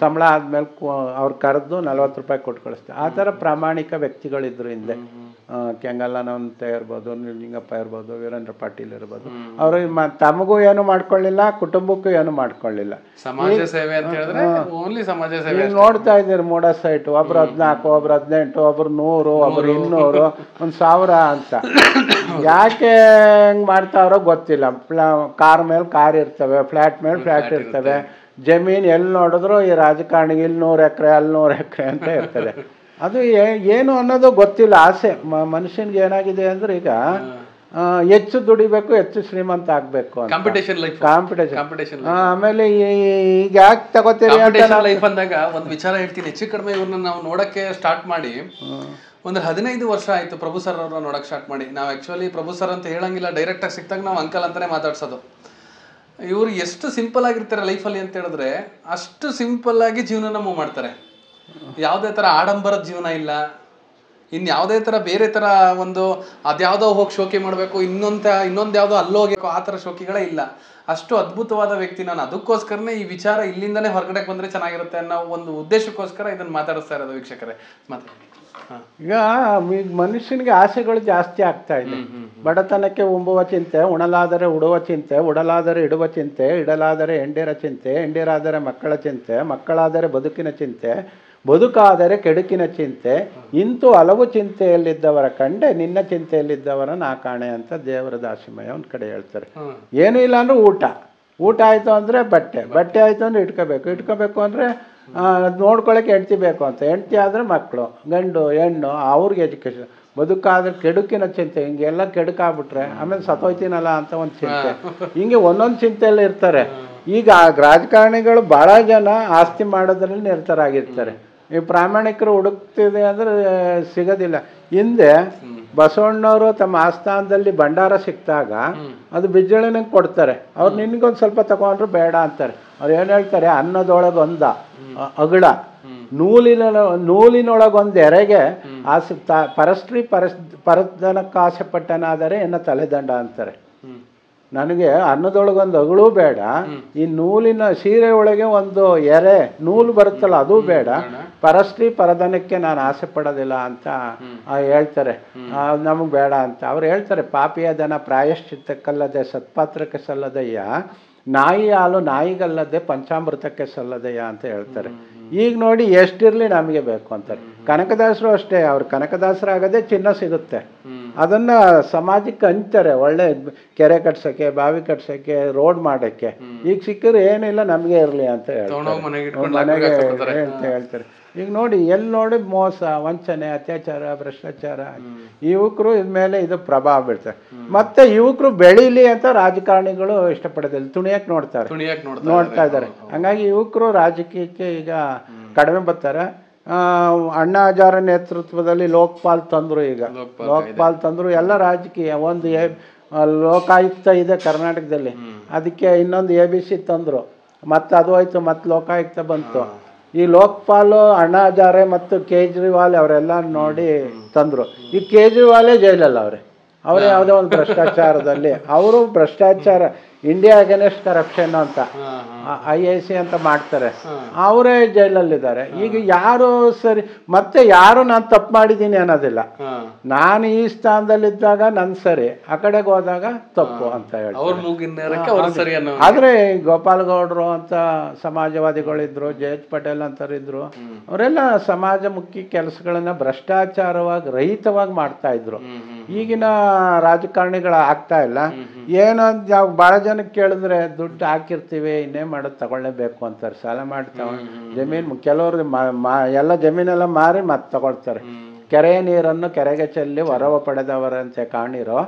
ಸಂಬಳ ಆದ್ಮೇಲೆ ಅವ್ರು ಕರೆದು 40 ರೂಪಾಯಿ ಕೊಟ್ಟು ಕಳಿಸ್ತಾರೆ. ಆ ಥರ ಪ್ರಾಮಾಣಿಕ ವ್ಯಕ್ತಿಗಳಿದ್ರು ಹಿಂದೆ. ಕೆಂಗಲ್ಲನಂತ ಇರ್ಬೋದು, ನಿಜಲಿಂಗಪ್ಪ ಇರ್ಬೋದು, ವೀರೇಂದ್ರ ಪಾಟೀಲ್ ಇರ್ಬೋದು. ಅವರು ತಮಗೂ ಏನು ಮಾಡ್ಕೊಳ್ಳಿಲ್ಲ, ಕುಟುಂಬಕ್ಕೂ ಏನು ಮಾಡ್ಕೊಳ್ಳಿಲ್ಲ. ಸಮಾಜ ಸೇವೆ ಅಂತ ಹೇಳಿದ್ರೆ ಓನ್ಲಿ ಸಮಾಜ ಸೇವೆ. ನೋಡ್ತಾ ಇದ್ದೀರಿ ಮೂಡ ಸೈಟ್, ಒಬ್ರು 14, ಒಬ್ರು 18, ಒಬ್ರು 100, ಒಬ್ರು 200, 1000 ಅಂತ. ಯಾಕೆ ಹೆಂಗೆ ಮಾಡ್ತಾವ್ರೋ ಗೊತ್ತಿಲ್ಲ. ಕಾರ್ ಮೇಲೆ ಕಾರ್ ಇರ್ತವೆ, ಫ್ಲ್ಯಾಟ್ ಮೇಲೆ ಫ್ಲ್ಯಾಟ್ ಇರ್ತವೆ. ಜಮೀನು ಎಲ್ಲಿ ನೋಡಿದ್ರು ಈ ರಾಜಕಾರಣಿಗೆ ಇಲ್ಲಿ 100 ಎಕರೆ ಅಲ್ಲಿ 100 ಎಕರೆ ಅಂತ ಇರ್ತದೆ. ಅದು ಏನು ಅನ್ನೋದು ಗೊತ್ತಿಲ್ಲ. ಆಸೆ ಮನುಷ್ಯನ್ಗೆ ಏನಾಗಿದೆ ಅಂದ್ರೆ ಈಗ ಹೆಚ್ಚು ದುಡಿಬೇಕು, ಹೆಚ್ಚು ಶ್ರೀಮಂತ ಆಗ್ಬೇಕು ಅಂತ ಕಾಂಪಿಟೇಷನ್. ಆಮೇಲೆ ಈಗ ಯಾಕೆ ತಗೋತೀರಿ ಲೈಫ್ ಅಂದಾಗ ಒಂದು ವಿಚಾರ ಹೇಳ್ತೀನಿ. ಹೆಚ್ಚು ಕಡಿಮೆ ಇವ್ರನ್ನ ನಾವು ನೋಡಕ್ಕೆ ಸ್ಟಾರ್ಟ್ ಮಾಡಿ ಒಂದು 15 ವರ್ಷ ಆಯ್ತು. ಪ್ರಭು ಸರ್ ಅವ್ರನ್ನ ನೋಡಕ್ ಸ್ಟಾರ್ಟ್ ಮಾಡಿ. ನಾವು ಆಕ್ಚುಲಿ ಪ್ರಭು ಸರ್ ಅಂತ ಹೇಳಂಗಿಲ್ಲ, ಡೈರೆಕ್ಟ್ ಆಗಿ ಸಿಕ್ತಾಗ ನಾವು ಅಂಕಲ್ ಅಂತಾನೆ ಮಾತಾಡ್ಸೋದು. ಇವ್ರು ಎಷ್ಟು ಸಿಂಪಲ್ ಆಗಿರ್ತಾರೆ ಲೈಫಲ್ಲಿ ಅಂತ ಹೇಳಿದ್ರೆ ಅಷ್ಟು ಸಿಂಪಲ್ ಆಗಿ ಜೀವನ ಮೂವ್ ಮಾಡ್ತಾರೆ. ಯಾವುದೇ ತರ ಆಡಂಬರದ ಜೀವನ ಇಲ್ಲ, ಇನ್ ಯಾವುದೇ ತರ ಬೇರೆ ತರ ಒಂದು ಅದ್ಯಾವುದೋ ಹೋಗಿ ಶೋಕಿ ಮಾಡಬೇಕು, ಇನ್ನೊಂದು ಯಾವುದೋ ಅಲ್ಲೋಗಬೇಕು, ಆ ತರ ಶೋಕಿಗಳೇ ಇಲ್ಲ. ಅಷ್ಟು ಅದ್ಭುತವಾದ ವ್ಯಕ್ತಿ. ನಾನು ಅದಕ್ಕೋಸ್ಕರನೇ ಈ ವಿಚಾರ ಇಲ್ಲಿಂದಾನೇ ಹೊರಗಡೆ ಬಂದ್ರೆ ಚೆನ್ನಾಗಿರುತ್ತೆ ಅನ್ನೋ ಒಂದು ಉದ್ದೇಶಕ್ಕೋಸ್ಕರ ಇದನ್ನ ಮಾತಾಡಿಸ್ತಾ ಇರೋದು. ವೀಕ್ಷಕರೇ, ಈಗ ಮನುಷ್ಯನಿಗೆ ಆಸೆಗಳು ಜಾಸ್ತಿ ಆಗ್ತಾ ಇದೆ. ಬಡತನಕ್ಕೆ ಉಂಬುವ ಚಿಂತೆ, ಉಣಲಾದರೆ ಉಡುವ ಚಿಂತೆ, ಉಡಲಾದರೆ ಇಡುವ ಚಿಂತೆ, ಇಡಲಾದರೆ ಎಂಡಿರ ಚಿಂತೆ, ಎಂಡಿರಾದರೆ ಮಕ್ಕಳ ಚಿಂತೆ, ಮಕ್ಕಳಾದರೆ ಬದುಕಿನ ಚಿಂತೆ, ಬದುಕಾದರೆ ಕೆಡುಕಿನ ಚಿಂತೆ, ಇಂತೂ ಹಲವು ಚಿಂತೆಯಲ್ಲಿದ್ದವರ ಕಂಡೆ ನಿನ್ನ ಚಿಂತೆಯಲ್ಲಿದ್ದವರ ನಾ ಕಾಣೆ ಅಂತ ದೇವರ ದಾಸಿಮಯ್ಯ ಒಂದು ಕಡೆ ಹೇಳ್ತಾರೆ. ಏನೂ ಇಲ್ಲ ಅಂದ್ರೆ ಊಟ ಆಯಿತು ಅಂದರೆ ಬಟ್ಟೆ ಆಯಿತು ಅಂದರೆ ಇಟ್ಕೋಬೇಕು ಅಂದರೆ ನೋಡ್ಕೊಳ್ಳೋಕೆ ಹೆಂಡ್ತಿ ಬೇಕು ಅಂತ, ಹೆಂಡ್ತಿ ಆದರೆ ಮಕ್ಕಳು, ಗಂಡು ಹೆಣ್ಣು, ಅವ್ರಿಗೆ ಎಜುಕೇಷನ್, ಬದುಕಾದ್ರೆ ಕೆಡುಕಿನ ಚಿಂತೆ. ಹಿಂಗೆಲ್ಲ ಕೆಡುಕಾಗ್ಬಿಟ್ರೆ ಆಮೇಲೆ ಸತ್ತೋಯ್ತೀನಲ್ಲ ಅಂತ ಒಂದು ಚಿಂತೆ. ಹಿಂಗೆ ಒಂದೊಂದು ಚಿಂತೆಯಲ್ಲಿ ಇರ್ತಾರೆ. ಈಗ ರಾಜಕಾರಣಿಗಳು ಭಾಳ ಜನ ಆಸ್ತಿ ಮಾಡೋದ್ರಲ್ಲಿ ನಿರತರಾಗಿರ್ತಾರೆ. ಈ ಪ್ರಾಮಾಣಿಕರು ಹುಡುಕ್ತಿದೆ ಅಂದರೆ ಸಿಗೋದಿಲ್ಲ. ಹಿಂದೆ ಬಸವಣ್ಣವರು ತಮ್ಮ ಆಸ್ಥಾನದಲ್ಲಿ ಭಂಡಾರ ಸಿಕ್ತಾಗ ಅದು ಬಿಜ್ಜಳಿನಂಗೆ ಕೊಡ್ತಾರೆ. ಅವ್ರು ನಿನ್ಗೊಂದು ಸ್ವಲ್ಪ ತಗೊಂಡ್ರು ಬೇಡ ಅಂತಾರೆ. ಅವ್ರು ಏನು ಹೇಳ್ತಾರೆ, ಅನ್ನದೊಳಗೊಂದ ಅಗಳ, ನೂಲಿನೊಳಗೊಂದು ಎರೆಗೆ ಆಸೆ ಪರಧನಕ್ಕಾಸೆ ಪಟ್ಟನಾದರೆ ಎನ್ನ ತಲೆದಂಡ ಅಂತಾರೆ. ನನಗೆ ಅನ್ನದೊಳಗೊಂದು ಅಗಳೂ ಬೇಡ, ಈ ನೂಲಿನ ಸೀರೆ ಒಳಗೆ ಒಂದು ಎರೆ ನೂಲು ಬರುತ್ತಲ್ಲ ಅದು ಬೇಡ, ಪರಧನಕ್ಕೆ ನಾನು ಆಸೆ ಪಡೋದಿಲ್ಲ ಅಂತ ಹೇಳ್ತಾರೆ. ನಮಗೆ ಬೇಡ ಅಂತ ಅವ್ರು ಹೇಳ್ತಾರೆ. ಪಾಪಿಯ ದನ ಪ್ರಾಯಶ್ಚಿತ್ತಕ್ಕಲ್ಲದೆ ಸತ್ಪಾತ್ರಕ್ಕೆ ಸಲ್ಲದಯ್ಯ, ನಾಯಿ ಹಾಲು ನಾಯಿಗಲ್ಲದೆ ಪಂಚಾಮೃತಕ್ಕೆ ಸಲ್ಲದಯ್ಯ ಅಂತ ಹೇಳ್ತಾರೆ. ಈಗ ನೋಡಿ ಎಷ್ಟಿರಲಿ ನಮಗೆ ಬೇಕು ಅಂತಾರೆ. ಕನಕದಾಸರು ಅಷ್ಟೇ. ಅವ್ರು ಕನಕದಾಸರಾಗದೆ ಚಿನ್ನ ಸಿಗುತ್ತೆ, ಅದನ್ನ ಸಮಾಜಕ್ಕೆ ಹಂಚ್ತಾರೆ. ಒಳ್ಳೆ ಕೆರೆ ಕಟ್ಸೋಕ್ಕೆ, ಬಾವಿ ಕಟ್ಸೋಕ್ಕೆ, ರೋಡ್ ಮಾಡೋಕ್ಕೆ. ಈಗ ಸಿಕ್ಕರೆ ಏನಿಲ್ಲ ನಮಗೆ ಇರಲಿ ಅಂತ ಹೇಳ್ತಾರೆ. ಈಗ ನೋಡಿ ಎಲ್ಲಿ ನೋಡಿ ಮೋಸ, ವಂಚನೆ, ಅತ್ಯಾಚಾರ, ಭ್ರಷ್ಟಾಚಾರ. ಯುವಕರು ಇದ್ಮೇಲೆ ಇದು ಪ್ರಭಾವ ಬೀಳ್ತಾರೆ. ಮತ್ತೆ ಯುವಕರು ಬೆಳೀಲಿ ಅಂತ ರಾಜಕಾರಣಿಗಳು ಇಷ್ಟಪಡೋದಿಲ್ಲ, ತುಣಿಯಕ್ಕೆ ನೋಡ್ತಾ ಇದ್ದಾರೆ. ಹಂಗಾಗಿ ಯುವಕರು ರಾಜಕೀಯಕ್ಕೆ ಈಗ ಕಡಿಮೆ ಬರ್ತಾರೆ. ಅಣ್ಣಾ ಹಜಾರೆ ನೇತೃತ್ವದಲ್ಲಿ ಲೋಕಪಾಲ್ ತಂದರು. ಈಗ ಲೋಕಪಾಲ್ ತಂದರು. ಎಲ್ಲ ರಾಜಕೀಯ ಒಂದು ಲೋಕಾಯುಕ್ತ ಇದೆ ಕರ್ನಾಟಕದಲ್ಲಿ, ಅದಕ್ಕೆ ಇನ್ನೊಂದು ABC ತಂದರು. ಮತ್ತು ಅದು ಹೋಯ್ತು, ಮತ್ತು ಲೋಕಾಯುಕ್ತ ಬಂತು. ಈ ಲೋಕಪಾಲು ಅಣ್ಣಾ ಹಜಾರೆ ಮತ್ತು ಕೇಜ್ರಿವಾಲ್ ಅವರೆಲ್ಲ ನೋಡಿ ತಂದರು. ಈ ಕೇಜ್ರಿವಾಲೇ ಜೈಲಲ್ಲ ಅವರೇ ಯಾವುದೋ ಒಂದು ಭ್ರಷ್ಟಾಚಾರದಲ್ಲಿ, ಅವರು ಭ್ರಷ್ಟಾಚಾರ ಇಂಡಿಯಾ ಅಗೇನೆಸ್ಟ್ ಕರಪ್ಷನ್ ಅಂತ IIC ಅಂತ ಮಾಡ್ತಾರೆ, ಅವರೇ ಜೈಲಲ್ಲಿದ್ದಾರೆ. ಈಗ ಯಾರು ಸರಿ, ಮತ್ತೆ ಯಾರು ನಾನು ತಪ್ಪು ಮಾಡಿದ್ದೀನಿ ಅನ್ನೋದಿಲ್ಲ. ನಾನು ಈ ಸ್ಥಾನದಲ್ಲಿದ್ದಾಗ ನನ್ನ ಸರಿ, ಆ ಕಡೆಗೆ ಹೋದಾಗ ತಪ್ಪು ಅಂತ ಹೇಳ್ತಾರೆ. ಆದ್ರೆ ಗೋಪಾಲಗೌಡರು ಅಂತ ಸಮಾಜವಾದಿಗಳಿದ್ರು, ಜಯಂತ್ ಪಟೇಲ್ ಅಂತರಿದ್ರು, ಅವರೆಲ್ಲ ಸಮಾಜಮುಖಿ ಕೆಲಸಗಳನ್ನ ಭ್ರಷ್ಟಾಚಾರವಾಗಿ ರಹಿತವಾಗಿ ಮಾಡ್ತಾ ಇದ್ರು. ಈಗಿನ ರಾಜಕಾರಣಿಗಳು ಆಗ್ತಾ ಇಲ್ಲ. ಏನೋ ನಾವು ಭಾಳ ಜನಕ್ಕೆ ಕೇಳಿದ್ರೆ ದುಡ್ಡು ಹಾಕಿರ್ತೀವಿ, ಇನ್ನೇ ಮಾಡೋದು ತಗೊಳ್ಳೇಬೇಕು ಅಂತಾರೆ. ಸಾಲ ಮಾಡಿ ಜಮೀನು, ಕೆಲವರು ಎಲ್ಲ ಜಮೀನೆಲ್ಲ ಮಾರಿ ಮತ್ತೆ ತಗೊಳ್ತಾರೆ. ಕೆರೆಯ ನೀರನ್ನು ಕೆರೆಗೆ ಚೆಲ್ಲಿ ವರವ ಪಡೆದವರಂತೆ ಕಾಣಿರೋ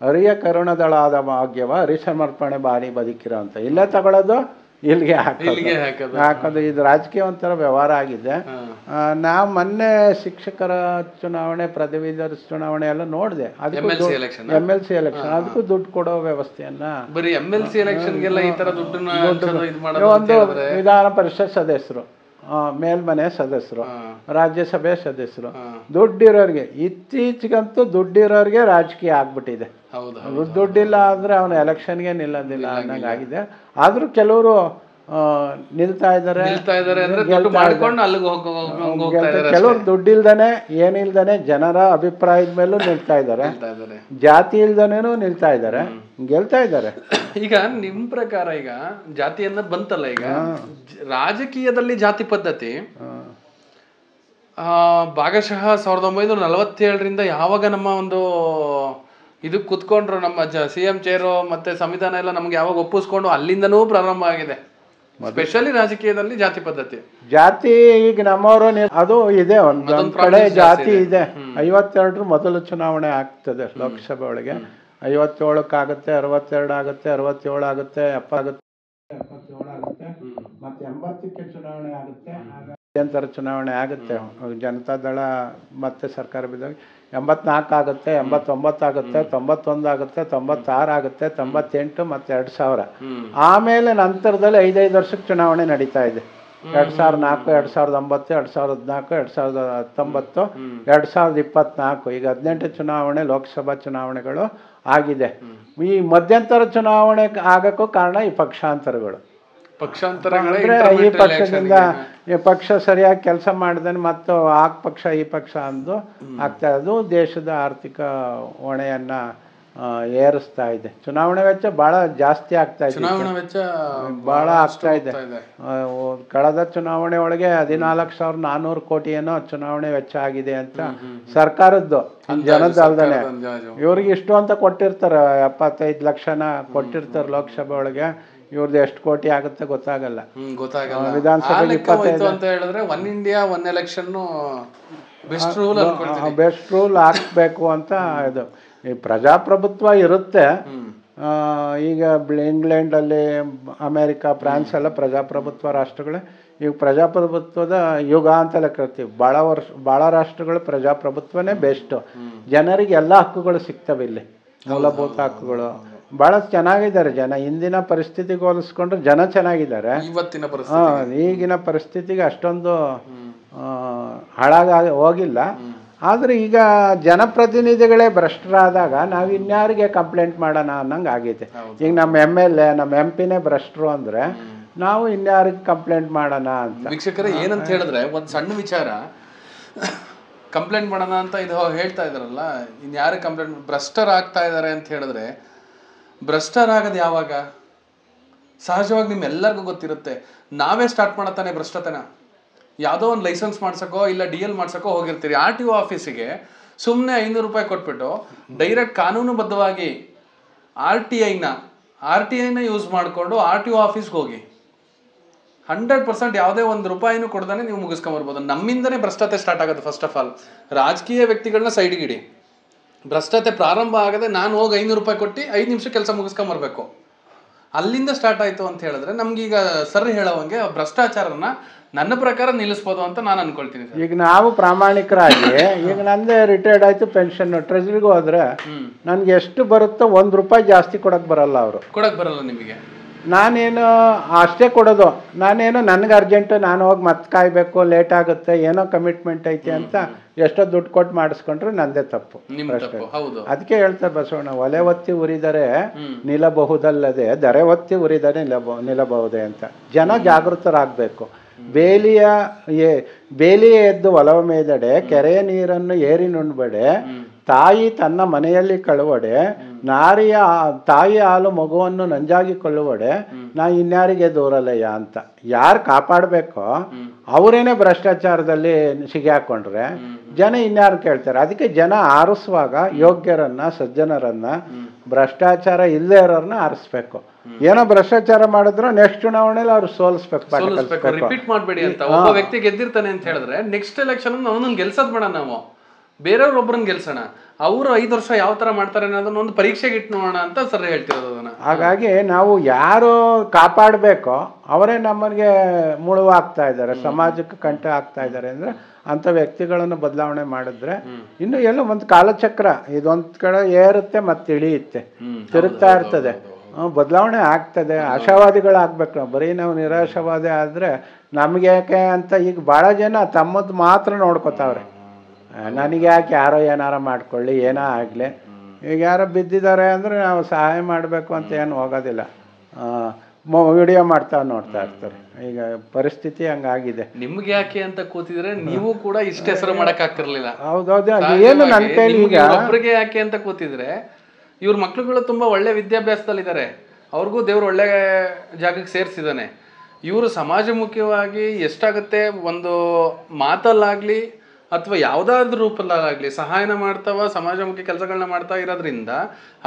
ಅರಿಯ ಕರುಣದಳಾದ ಭಾಗ್ಯವ ಹರಿಸಮರ್ಪಣೆ ಬಾರಿ ಬದುಕಿರೋ ಅಂತ. ಇಲ್ಲೇ ತಗೊಳ್ಳೋದು, ಇಲ್ಲಿಗೆ ಹಾಕೋದು. ಇದು ರಾಜಕೀಯ ಒಂಥರ ವ್ಯವಹಾರ ಆಗಿದೆ. ನಾವು ಮೊನ್ನೆ ಶಿಕ್ಷಕರ ಚುನಾವಣೆ, ಪದವೀಧರ ಚುನಾವಣೆ ಎಲ್ಲ ನೋಡಿದೆ. ಅದಕ್ಕೂ MLC ಎಲೆಕ್ಷನ್, ಅದಕ್ಕೂ ದುಡ್ಡು ಕೊಡೋ ವ್ಯವಸ್ಥೆಯನ್ನ, ಒಂದು ವಿಧಾನ ಪರಿಷತ್ ಸದಸ್ಯರು, ಮೇಲ್ಮನೆ ಸದಸ್ಯರು, ರಾಜ್ಯಸಭೆ ಸದಸ್ಯರು, ದುಡ್ಡಿರೋರಿಗೆ. ಇತ್ತೀಚೆಗಂತೂ ದುಡ್ಡಿರೋರಿಗೆ ರಾಜಕೀಯ ಆಗ್ಬಿಟ್ಟಿದೆ. ದುಡ್ಡಿಲ್ಲ ಅಂದ್ರೆ ಅವನು ಎಲೆಕ್ಷನ್ಗೆ ನಿಲ್ಲೋದಿಲ್ಲ ಅನ್ನಂಗಾಗಿದೆ. ಆದ್ರೂ ಕೆಲವರು ನಿಲ್ತಾ ಇದ್ದಾರೆ. ಕೆಲವರು ದುಡ್ಡಿಲ್ದಾನೆ, ಏನಿಲ್ದಾನೆ ಜನರ ಅಭಿಪ್ರಾಯದ ಮೇಲೂ ನಿಲ್ತಾ ಇದ್ದಾರೆ, ಜಾತಿ ಇಲ್ದಾನೇನು ನಿಲ್ತಾ ಇದ್ದಾರೆ, ಗೆಲ್ತಾ ಇದ್ದಾರೆ. ಈಗ ನಿಮ್ ಪ್ರಕಾರ ಈಗ ಜಾತಿ ಅನ್ನೋದು ಬಂತಲ್ಲ, ಈಗ ರಾಜಕೀಯದಲ್ಲಿ ಜಾತಿ ಪದ್ಧತಿ ಭಾಗಶಃ 1947ರಿಂದ ಯಾವಾಗ ನಮ್ಮ ಒಂದು ಇದು ಕುತ್ಕೊಂಡ್ರು ನಮ್ಮ CM ಚೇರು ಮತ್ತೆ ಸಂವಿಧಾನ ಎಲ್ಲ ನಮ್ಗೆ ಯಾವಾಗ ಒಪ್ಪಿಸ್ಕೊಂಡು ಅಲ್ಲಿಂದನೂ ಪ್ರಾರಂಭ ಆಗಿದೆ. ಸ್ಪೆಷಲಿ ರಾಜಕೀಯದಲ್ಲಿ ಜಾತಿ ಪದ್ಧತಿ, ಜಾತಿ ಈಗ ನಮ್ಮವರು ಅದು ಇದೆ, ಒಂದೊಂದ್ ಕಡೆ ಜಾತಿ ಇದೆ. 52 ಮೊದಲು ಚುನಾವಣೆ ಆಗ್ತದೆ ಲೋಕಸಭೆ ಒಳಗೆ. 57 62 ಆಗುತ್ತೆ, 67 ಆಗುತ್ತೆ, 77 ಆಗುತ್ತೆ, ಮತ್ತೆ 80ಕ್ಕೆ ಚುನಾವಣೆ ಆಗುತ್ತೆ. ಮಧ್ಯಂತರ ಚುನಾವಣೆ ಆಗುತ್ತೆ, ಜನತಾ ದಳ ಮತ್ತೆ ಸರ್ಕಾರ ಬಿದ್ದಾಗ 84 ಆಗುತ್ತೆ, 89 ಆಗುತ್ತೆ, 91 ಆಗುತ್ತೆ, 96 ಆಗುತ್ತೆ, 98 ಮತ್ತೆ 2000. ಆಮೇಲೆ ನಂತರದಲ್ಲಿ 5 ವರ್ಷಕ್ಕೆ ಚುನಾವಣೆ ನಡೀತಾ ಇದೆ. 2004, 2009, 2014, 2019, 2024. ಈಗ 18 ಚುನಾವಣೆ ಲೋಕಸಭಾ ಚುನಾವಣೆಗಳು ಆಗಿದೆ. ಈ ಮಧ್ಯಂತರ ಚುನಾವಣೆ ಆಗಕ್ಕೂ ಕಾರಣ ಈ ಪಕ್ಷಾಂತರಗಳು. ಅಂದ್ರೆ ಈ ಪಕ್ಷದಿಂದ ಈ ಪಕ್ಷ ಸರಿಯಾಗಿ ಕೆಲಸ ಮಾಡಿದ್ರೆ ಮತ್ತು ಆ ಪಕ್ಷ ಈ ಪಕ್ಷ ಅಂದು ಆಗ್ತಾ ಇರೋದು ದೇಶದ ಆರ್ಥಿಕ ಹೊಣೆಯನ್ನ ಏರಿಸ್ತಾ ಇದೆ. ಚುನಾವಣೆ ವೆಚ್ಚ ಬಹಳ ಜಾಸ್ತಿ ಆಗ್ತಾ ಇದೆ, ಬಹಳ ಆಗ್ತಾ ಇದೆ. ಕಳೆದ ಚುನಾವಣೆ ಒಳಗೆ 14,400 ಕೋಟಿ ಏನೋ ಚುನಾವಣೆ ವೆಚ್ಚ ಆಗಿದೆ ಅಂತ ಸರ್ಕಾರದ್ದು, ಜನದ ಅಲ್ದೇನೆ. ಇವ್ರಿಗೆ ಇಷ್ಟು ಅಂತ ಕೊಟ್ಟಿರ್ತಾರೆ, 75 ಲಕ್ಷನ ಕೊಟ್ಟಿರ್ತಾರೆ ಲೋಕಸಭೆ ಒಳಗೆ. ಇವ್ರದ್ದು ಎಷ್ಟು ಕೋಟಿ ಆಗುತ್ತೆ ಗೊತ್ತಾಗಲ್ಲ. ವಿಧಾನಸಭೆ 25 ಅಂತ ಹೇಳಿದ್ರೆ one India one election best rule ಹಾಕ್ಬೇಕು ಅಂತ. ಇದು ಈ ಪ್ರಜಾಪ್ರಭುತ್ವ ಇರುತ್ತೆ. ಈಗ ಇಂಗ್ಲೆಂಡ್ ಅಲ್ಲಿ, ಅಮೆರಿಕ, ಫ್ರಾನ್ಸ್ ಎಲ್ಲ ಪ್ರಜಾಪ್ರಭುತ್ವ ರಾಷ್ಟ್ರಗಳೇ. ಈಗ ಪ್ರಜಾಪ್ರಭುತ್ವದ ಯುಗ ಅಂತೆಲ್ಲ ಕರಿತೀವಿ. ಭಾಳ ರಾಷ್ಟ್ರಗಳು ಪ್ರಜಾಪ್ರಭುತ್ವನೇ ಬೆಸ್ಟ್. ಜನರಿಗೆ ಎಲ್ಲ ಹಕ್ಕುಗಳು ಸಿಗ್ತವೆ ಇಲ್ಲಿ, ಮೂಲಭೂತ ಹಕ್ಕುಗಳು. ಬಹಳ ಚೆನ್ನಾಗಿದ್ದಾರೆ ಜನ. ಹಿಂದಿನ ಪರಿಸ್ಥಿತಿಗೆ ಹೋಲಿಸ್ಕೊಂಡ್ರೆ ಜನ ಚೆನ್ನಾಗಿದ್ದಾರೆ. ಈಗಿನ ಪರಿಸ್ಥಿತಿಗೆ ಅಷ್ಟೊಂದು ಹಾಳಾಗಿ ಹೋಗಿಲ್ಲ. ಆದರೆ ಈಗ ಜನಪ್ರತಿನಿಧಿಗಳೇ ಭ್ರಷ್ಟರಾದಾಗ ನಾವು ಇನ್ಯಾರಿಗೆ ಕಂಪ್ಲೇಂಟ್ ಮಾಡೋಣ ಅನ್ನಂಗೆ ಆಗಿದೆ. ಈಗ ನಮ್ಮ MLA, ನಮ್ಮ MP ಭ್ರಷ್ಟರು ಅಂದರೆ ನಾವು ಇನ್ಯಾರಿಗೆ ಕಂಪ್ಲೇಂಟ್ ಮಾಡೋಣ ಅಂತ. ವೀಕ್ಷಕರೇ, ಏನಂತ ಹೇಳಿದ್ರೆ ಒಂದು ಸಣ್ಣ ವಿಚಾರ ಕಂಪ್ಲೇಂಟ್ ಮಾಡೋಣ ಅಂತ ಇದು ಹೇಳ್ತಾ ಇದಾರಲ್ಲ, ಇನ್ಯಾರು ಕಂಪ್ಲೇಂಟ್ ಭ್ರಷ್ಟರಾಗ್ತಾ ಇದ್ದಾರೆ ಅಂತ ಹೇಳಿದ್ರೆ, ಭ್ರಷ್ಟರಾಗದು ಯಾವಾಗ? ಸಹಜವಾಗಿ ನಿಮ್ಮೆಲ್ಲರಿಗೂ ಗೊತ್ತಿರುತ್ತೆ, ನಾವೇ ಸ್ಟಾರ್ಟ್ ಮಾಡತ್ತಾನೆ ಭ್ರಷ್ಟತನ. ಯಾವುದೋ ಒಂದು ಲೈಸೆನ್ಸ್ ಮಾಡ್ಸೋಕೋ ಇಲ್ಲ DL ಮಾಡ್ಸೋಕೋ ಹೋಗಿರ್ತೀರಿ, RTO ಆಫೀಸಿಗೆ ಸುಮ್ಮನೆ 500 ರೂಪಾಯಿ ಕೊಟ್ಬಿಟ್ಟು ಡೈರೆಕ್ಟ್ ಕಾನೂನುಬದ್ಧವಾಗಿ RTIನ ಯೂಸ್ ಮಾಡಿಕೊಂಡು RTO ಆಫೀಸ್ಗೆ ಹೋಗಿ 100% ಯಾವುದೇ ಒಂದು ರೂಪಾಯಿನೂ ಕೊಡ್ದಾನೆ ನೀವು ಮುಗಿಸ್ಕೊಂಬರ್ಬೋದು. ನಮ್ಮಿಂದನೇ ಭ್ರಷ್ಟತೆ ಸ್ಟಾರ್ಟ್ ಆಗೋದು. ಫಸ್ಟ್ ಆಫ್ ಆಲ್ ರಾಜಕೀಯ ವ್ಯಕ್ತಿಗಳನ್ನ ಸೈಡ್ಗಿಡಿ. ಭ್ರಷ್ಟತೆ ಪ್ರಾರಂಭ ಆಗದೆ ನಾನು ಹೋಗಿ 500 ರೂಪಾಯಿ ಕೊಟ್ಟು 5 ನಿಮಿಷ ಕೆಲಸ ಮುಗಿಸ್ಕೊಂಬರ್ಬೇಕು, ಅಲ್ಲಿಂದ ಸ್ಟಾರ್ಟ್ ಆಯಿತು ಅಂತ ಹೇಳಿದ್ರೆ ನಮ್ಗೀಗ ಸರ್ ಹೇಳೋವಂಗೆ ಭ್ರಷ್ಟಾಚಾರನ ನನ್ನ ಪ್ರಕಾರ ನಿಲ್ಲಿಸ್ಬೋದು ಅಂತ ನಾನು ಅನ್ಕೊಳ್ತೀನಿ. ಈಗ ನಾವು ಪ್ರಾಮಾಣಿಕರಾಗಿ, ಈಗ ನಂದೇ ರಿಟೈರ್ಡ್ ಆಯ್ತು, ಪೆನ್ಷನ್, ಟ್ರೆಜರಿಗೆ ಹೋದ್ರೆ ನನ್ಗೆ ಎಷ್ಟು ಬರುತ್ತೋ 1 ರೂಪಾಯಿ ಜಾಸ್ತಿ ಕೊಡಕ್ ಬರಲ್ಲ. ಅವರು ಕೊಡಕ್ ಬರಲ್ಲ ನಿಮಗೆ. ನಾನೇನು ಅಷ್ಟೇ ಕೊಡೋದು. ನಾನೇನು ನನಗೆ ಅರ್ಜೆಂಟು, ನಾನು ಹೋಗಿ ಮತ್ತೆ ಕಾಯ್ಬೇಕು, ಲೇಟ್ ಆಗುತ್ತೆ, ಏನೋ ಕಮಿಟ್ಮೆಂಟ್ ಐತೆ ಅಂತ ಎಷ್ಟೋ ದುಡ್ಡು ಕೊಟ್ಟು ಮಾಡಿಸ್ಕೊಂಡ್ರೆ ನಂದೇ ತಪ್ಪು. ಅದಕ್ಕೆ ಹೇಳ್ತಾರೆ ಬಸವಣ್ಣ, ಒಲೆ ಒತ್ತಿ ಉರಿದರೆ ನಿಲ್ಲಬಹುದಲ್ಲದೆ ದರೆ ಒತ್ತಿ ಉರಿದರೆ ನಿಲ್ಲಬಹುದೇ ಅಂತ. ಜನ ಜಾಗೃತರಾಗಬೇಕು. ಬೇಲಿಯ ಎದ್ದು ಒಲವ ಮೇದಡೆ, ಕೆರೆಯ ನೀರನ್ನು ಏರಿ ನುಣ್ಬಡೆ, ತಾಯಿ ತನ್ನ ಮನೆಯಲ್ಲಿ ಕಳುವಡೆ, ತಾಯಿ ಹಾಲು ಮಗುವನ್ನು ನಂಜಾಗಿ ಕೊಳ್ಳುವಡೆ, ನಾ ಇನ್ಯಾರಿಗೆ ದೂರಲ್ಲಯ್ಯ ಅಂತ. ಯಾರು ಕಾಪಾಡಬೇಕೋ ಅವರೇನೆ ಭ್ರಷ್ಟಾಚಾರದಲ್ಲಿ ಸಿಗಾಕೊಂಡ್ರೆ ಜನ ಇನ್ಯಾರು ಕೇಳ್ತಾರೆ. ಅದಕ್ಕೆ ಜನ ಆರಿಸುವಾಗ ಯೋಗ್ಯರನ್ನ, ಸಜ್ಜನರನ್ನ, ಭ್ರಷ್ಟಾಚಾರ ಇಲ್ಲದೆ ಇರೋರನ್ನ ಆರಿಸ್ಬೇಕು. ಏನೋ ಭ್ರಷ್ಟಾಚಾರ ಮಾಡಿದ್ರು ನೆಕ್ಸ್ಟ್ ಚುನಾವಣೆಯಲ್ಲಿ ಅವ್ರು ಸೋಲಿಸ್ಬೇಕು. ರಿಪೀಟ್ ಮಾಡಬೇಡಿ ಅಂತ. ಒಬ್ಬ ವ್ಯಕ್ತಿ ಗೆದ್ದಿರ್ತಾನೆ ಅಂತ ಹೇಳಿದ್ರೆ ನೆಕ್ಸ್ಟ್ ಎಲೆಕ್ಷನ್ ಅವನನ್ನ ಗೆಲ್ಸೋದ್ ಬೇಡ, ನಾವು ಬೇರೆಯವ್ರೊಬ್ಬರನ್ನ ಗೆಲ್ಸೋಣ. ಅವರು 5 ವರ್ಷ ಯಾವ ತರ ಮಾಡ್ತಾರೆ ಅನ್ನೋದನ್ನ ಒಂದು ಪರೀಕ್ಷೆಗೆ ಇಟ್ಟು ನೋಡೋಣ ಅಂತ ಸರ್ ಹೇಳ್ತಿರೋದು ಅದನ್ನ. ಹಾಗಾಗಿ ನಾವು ಯಾರು ಕಾಪಾಡಬೇಕೋ ಅವರೇ ನಮಗೆ ಮುಳುವಾಗ್ತಾ ಇದ್ದಾರೆ, ಸಮಾಜಕ್ಕೆ ಕಂಟ ಆಗ್ತಾ ಇದ್ದಾರೆ. ಅಂದ್ರೆ ಅಂತ ವ್ಯಕ್ತಿಗಳನ್ನು ಬದಲಾವಣೆ ಮಾಡಿದ್ರೆ ಇನ್ನು ಎಲ್ಲ ಒಂದು ಕಾಲಚಕ್ರ ಇದೊಂದ್ ಕಡೆ ಏರುತ್ತೆ ಮತ್ತೆ ಇಳಿಯುತ್ತೆ, ತಿರುಗ್ತಾ ಇರ್ತದೆ, ಬದಲಾವಣೆ ಆಗ್ತದೆ. ಆಶಾವಾದಿಗಳಾಗ್ಬೇಕು ನಾವು. ಬರೀ ನಾವು ನಿರಾಶಾವಾದಿ ಆದ್ರೆ ನಮ್ಗೆ ಯಾಕೆ ಅಂತ ಈಗ ಬಹಳ ಜನ ತಮ್ಮದು ಮಾತ್ರ ನೋಡ್ಕೊತಾವ್ರೆ. ನನಗೆ ಯಾಕೆ ಯಾರೋ ಏನಾರ ಮಾಡ್ಕೊಳ್ಳಿ, ಏನೋ ಆಗಲಿ. ಈಗ ಯಾರೋ ಬಿದ್ದಿದ್ದಾರೆ ಅಂದರೆ ನಾವು ಸಹಾಯ ಮಾಡಬೇಕು ಅಂತ ಏನು ಹೋಗೋದಿಲ್ಲ, ವಿಡಿಯೋ ಮಾಡ್ತಾ ನೋಡ್ತಾ ಇರ್ತಾರೆ. ಈಗ ಪರಿಸ್ಥಿತಿ ಹಂಗಾಗಿದೆ. ನಿಮ್ಗೆ ಯಾಕೆ ಅಂತ ಕೂತಿದ್ರೆ ನೀವು ಕೂಡ ಇಷ್ಟ ಹೆಸರು ಮಾಡಕ್ ಆಗ್ತಿರ್ಲಿಲ್ಲ. ಹೌದೌದು, ಏನು ನನ್ನ ಕೈಲಿ ಈಗ ಒಬ್ರಿಗೆ ಯಾಕೆ ಅಂತ ಕೂತಿದ್ರೆ ಇವ್ರ ಮಕ್ಳುಗಳು ತುಂಬಾ ಒಳ್ಳೆ ವಿದ್ಯಾಭ್ಯಾಸದಲ್ಲಿದ್ದಾರೆ, ಅವ್ರಿಗೂ ದೇವ್ರು ಒಳ್ಳೆ ಜಾಗಕ್ಕೆ ಸೇರಿಸಿದಾನೆ. ಇವರು ಸಮಾಜಮುಖಿಯಾಗಿ ಎಷ್ಟಾಗುತ್ತೆ ಒಂದು ಮಾತಲ್ಲಾಗ್ಲಿ ಅಥವಾ ಯಾವುದಾದ್ರೂ ರೂಪದಲ್ಲಾಗಲಿ ಸಹಾಯನ ಮಾಡ್ತಾವ, ಸಮಾಜಮುಖಿ ಕೆಲಸಗಳನ್ನ ಮಾಡ್ತಾ ಇರೋದ್ರಿಂದ,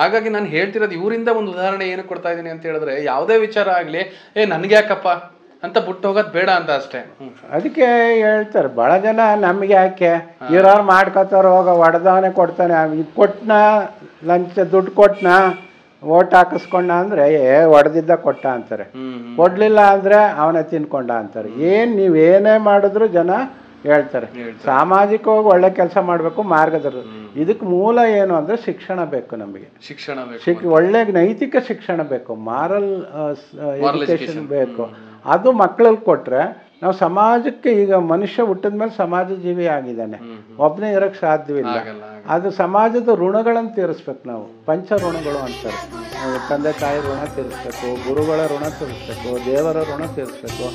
ಹಾಗಾಗಿ ನಾನು ಹೇಳ್ತಿರೋದು ಇವರಿಂದ ಒಂದು ಉದಾಹರಣೆ ಏನು ಕೊಡ್ತಾ ಇದ್ದೀನಿ ಅಂತ ಹೇಳಿದ್ರೆ, ಯಾವುದೇ ವಿಚಾರ ಆಗಲಿ ನನಗೆ ಯಾಕಪ್ಪ ಅಂತ ಬಿಟ್ಟು ಹೋಗೋದು ಬೇಡ ಅಂತ ಅಷ್ಟೇ. ಅದಕ್ಕೆ ಹೇಳ್ತಾರೆ ಭಾಳ ಜನ, ನಮ್ಗೆ ಯಾಕೆ ಇರೋರು ಮಾಡ್ಕೊತಾರ, ಹೋಗ ಹೊಡೆದವನೇ ಕೊಡ್ತಾನೆ, ಕೊಟ್ಟನ ಲಂಚ ದುಡ್ಡು ಕೊಟ್ಟನ ಓಟ್ ಹಾಕಿಸ್ಕೊಂಡ ಅಂದರೆ ಹೊಡೆದಿದ್ದ ಕೊಟ್ಟ ಅಂತಾರೆ, ಕೊಡ್ಲಿಲ್ಲ ಅಂದರೆ ಅವನೇ ತಿನ್ಕೊಂಡ ಅಂತಾರೆ. ನೀವೇನೇ ಮಾಡಿದ್ರು ಜನ ಹೇಳ್ತಾರೆ. ಸಾಮಾಜಿಕವಾಗಿ ಒಳ್ಳೆ ಕೆಲಸ ಮಾಡಬೇಕು, ಮಾರ್ಗದರ್ಶನ. ಇದಕ್ಕೆ ಮೂಲ ಏನು ಅಂದರೆ ಶಿಕ್ಷಣ ಬೇಕು ನಮಗೆ. ಶಿಕ್ಷಣ ಒಳ್ಳೆ ನೈತಿಕ ಶಿಕ್ಷಣ ಬೇಕು, ಮಾರಲ್ ಎಜುಕೇಶನ್ ಬೇಕು. ಅದು ಮಕ್ಕಳಲ್ಲಿ ಕೊಟ್ಟರೆ ನಾವು ಸಮಾಜಕ್ಕೆ, ಈಗ ಮನುಷ್ಯ ಹುಟ್ಟಿದ ಮೇಲೆ ಸಮಾಜ ಜೀವಿ ಆಗಿದ್ದಾನೆ, ಒಬ್ಬನೇ ಇರೋಕ್ಕೆ ಸಾಧ್ಯವಿಲ್ಲ. ಅದು ಸಮಾಜದ ಋಣಗಳನ್ನು ತೀರಿಸ್ಬೇಕು ನಾವು. ಪಂಚ ಋಣಗಳು ಅಂತಾರೆ. ತಂದೆ ತಾಯಿ ಋಣ ತೀರಿಸ್ಬೇಕು, ಗುರುಗಳ ಋಣ ತೀರಿಸ್ಬೇಕು, ದೇವರ ಋಣ ತೀರಿಸ್ಬೇಕು,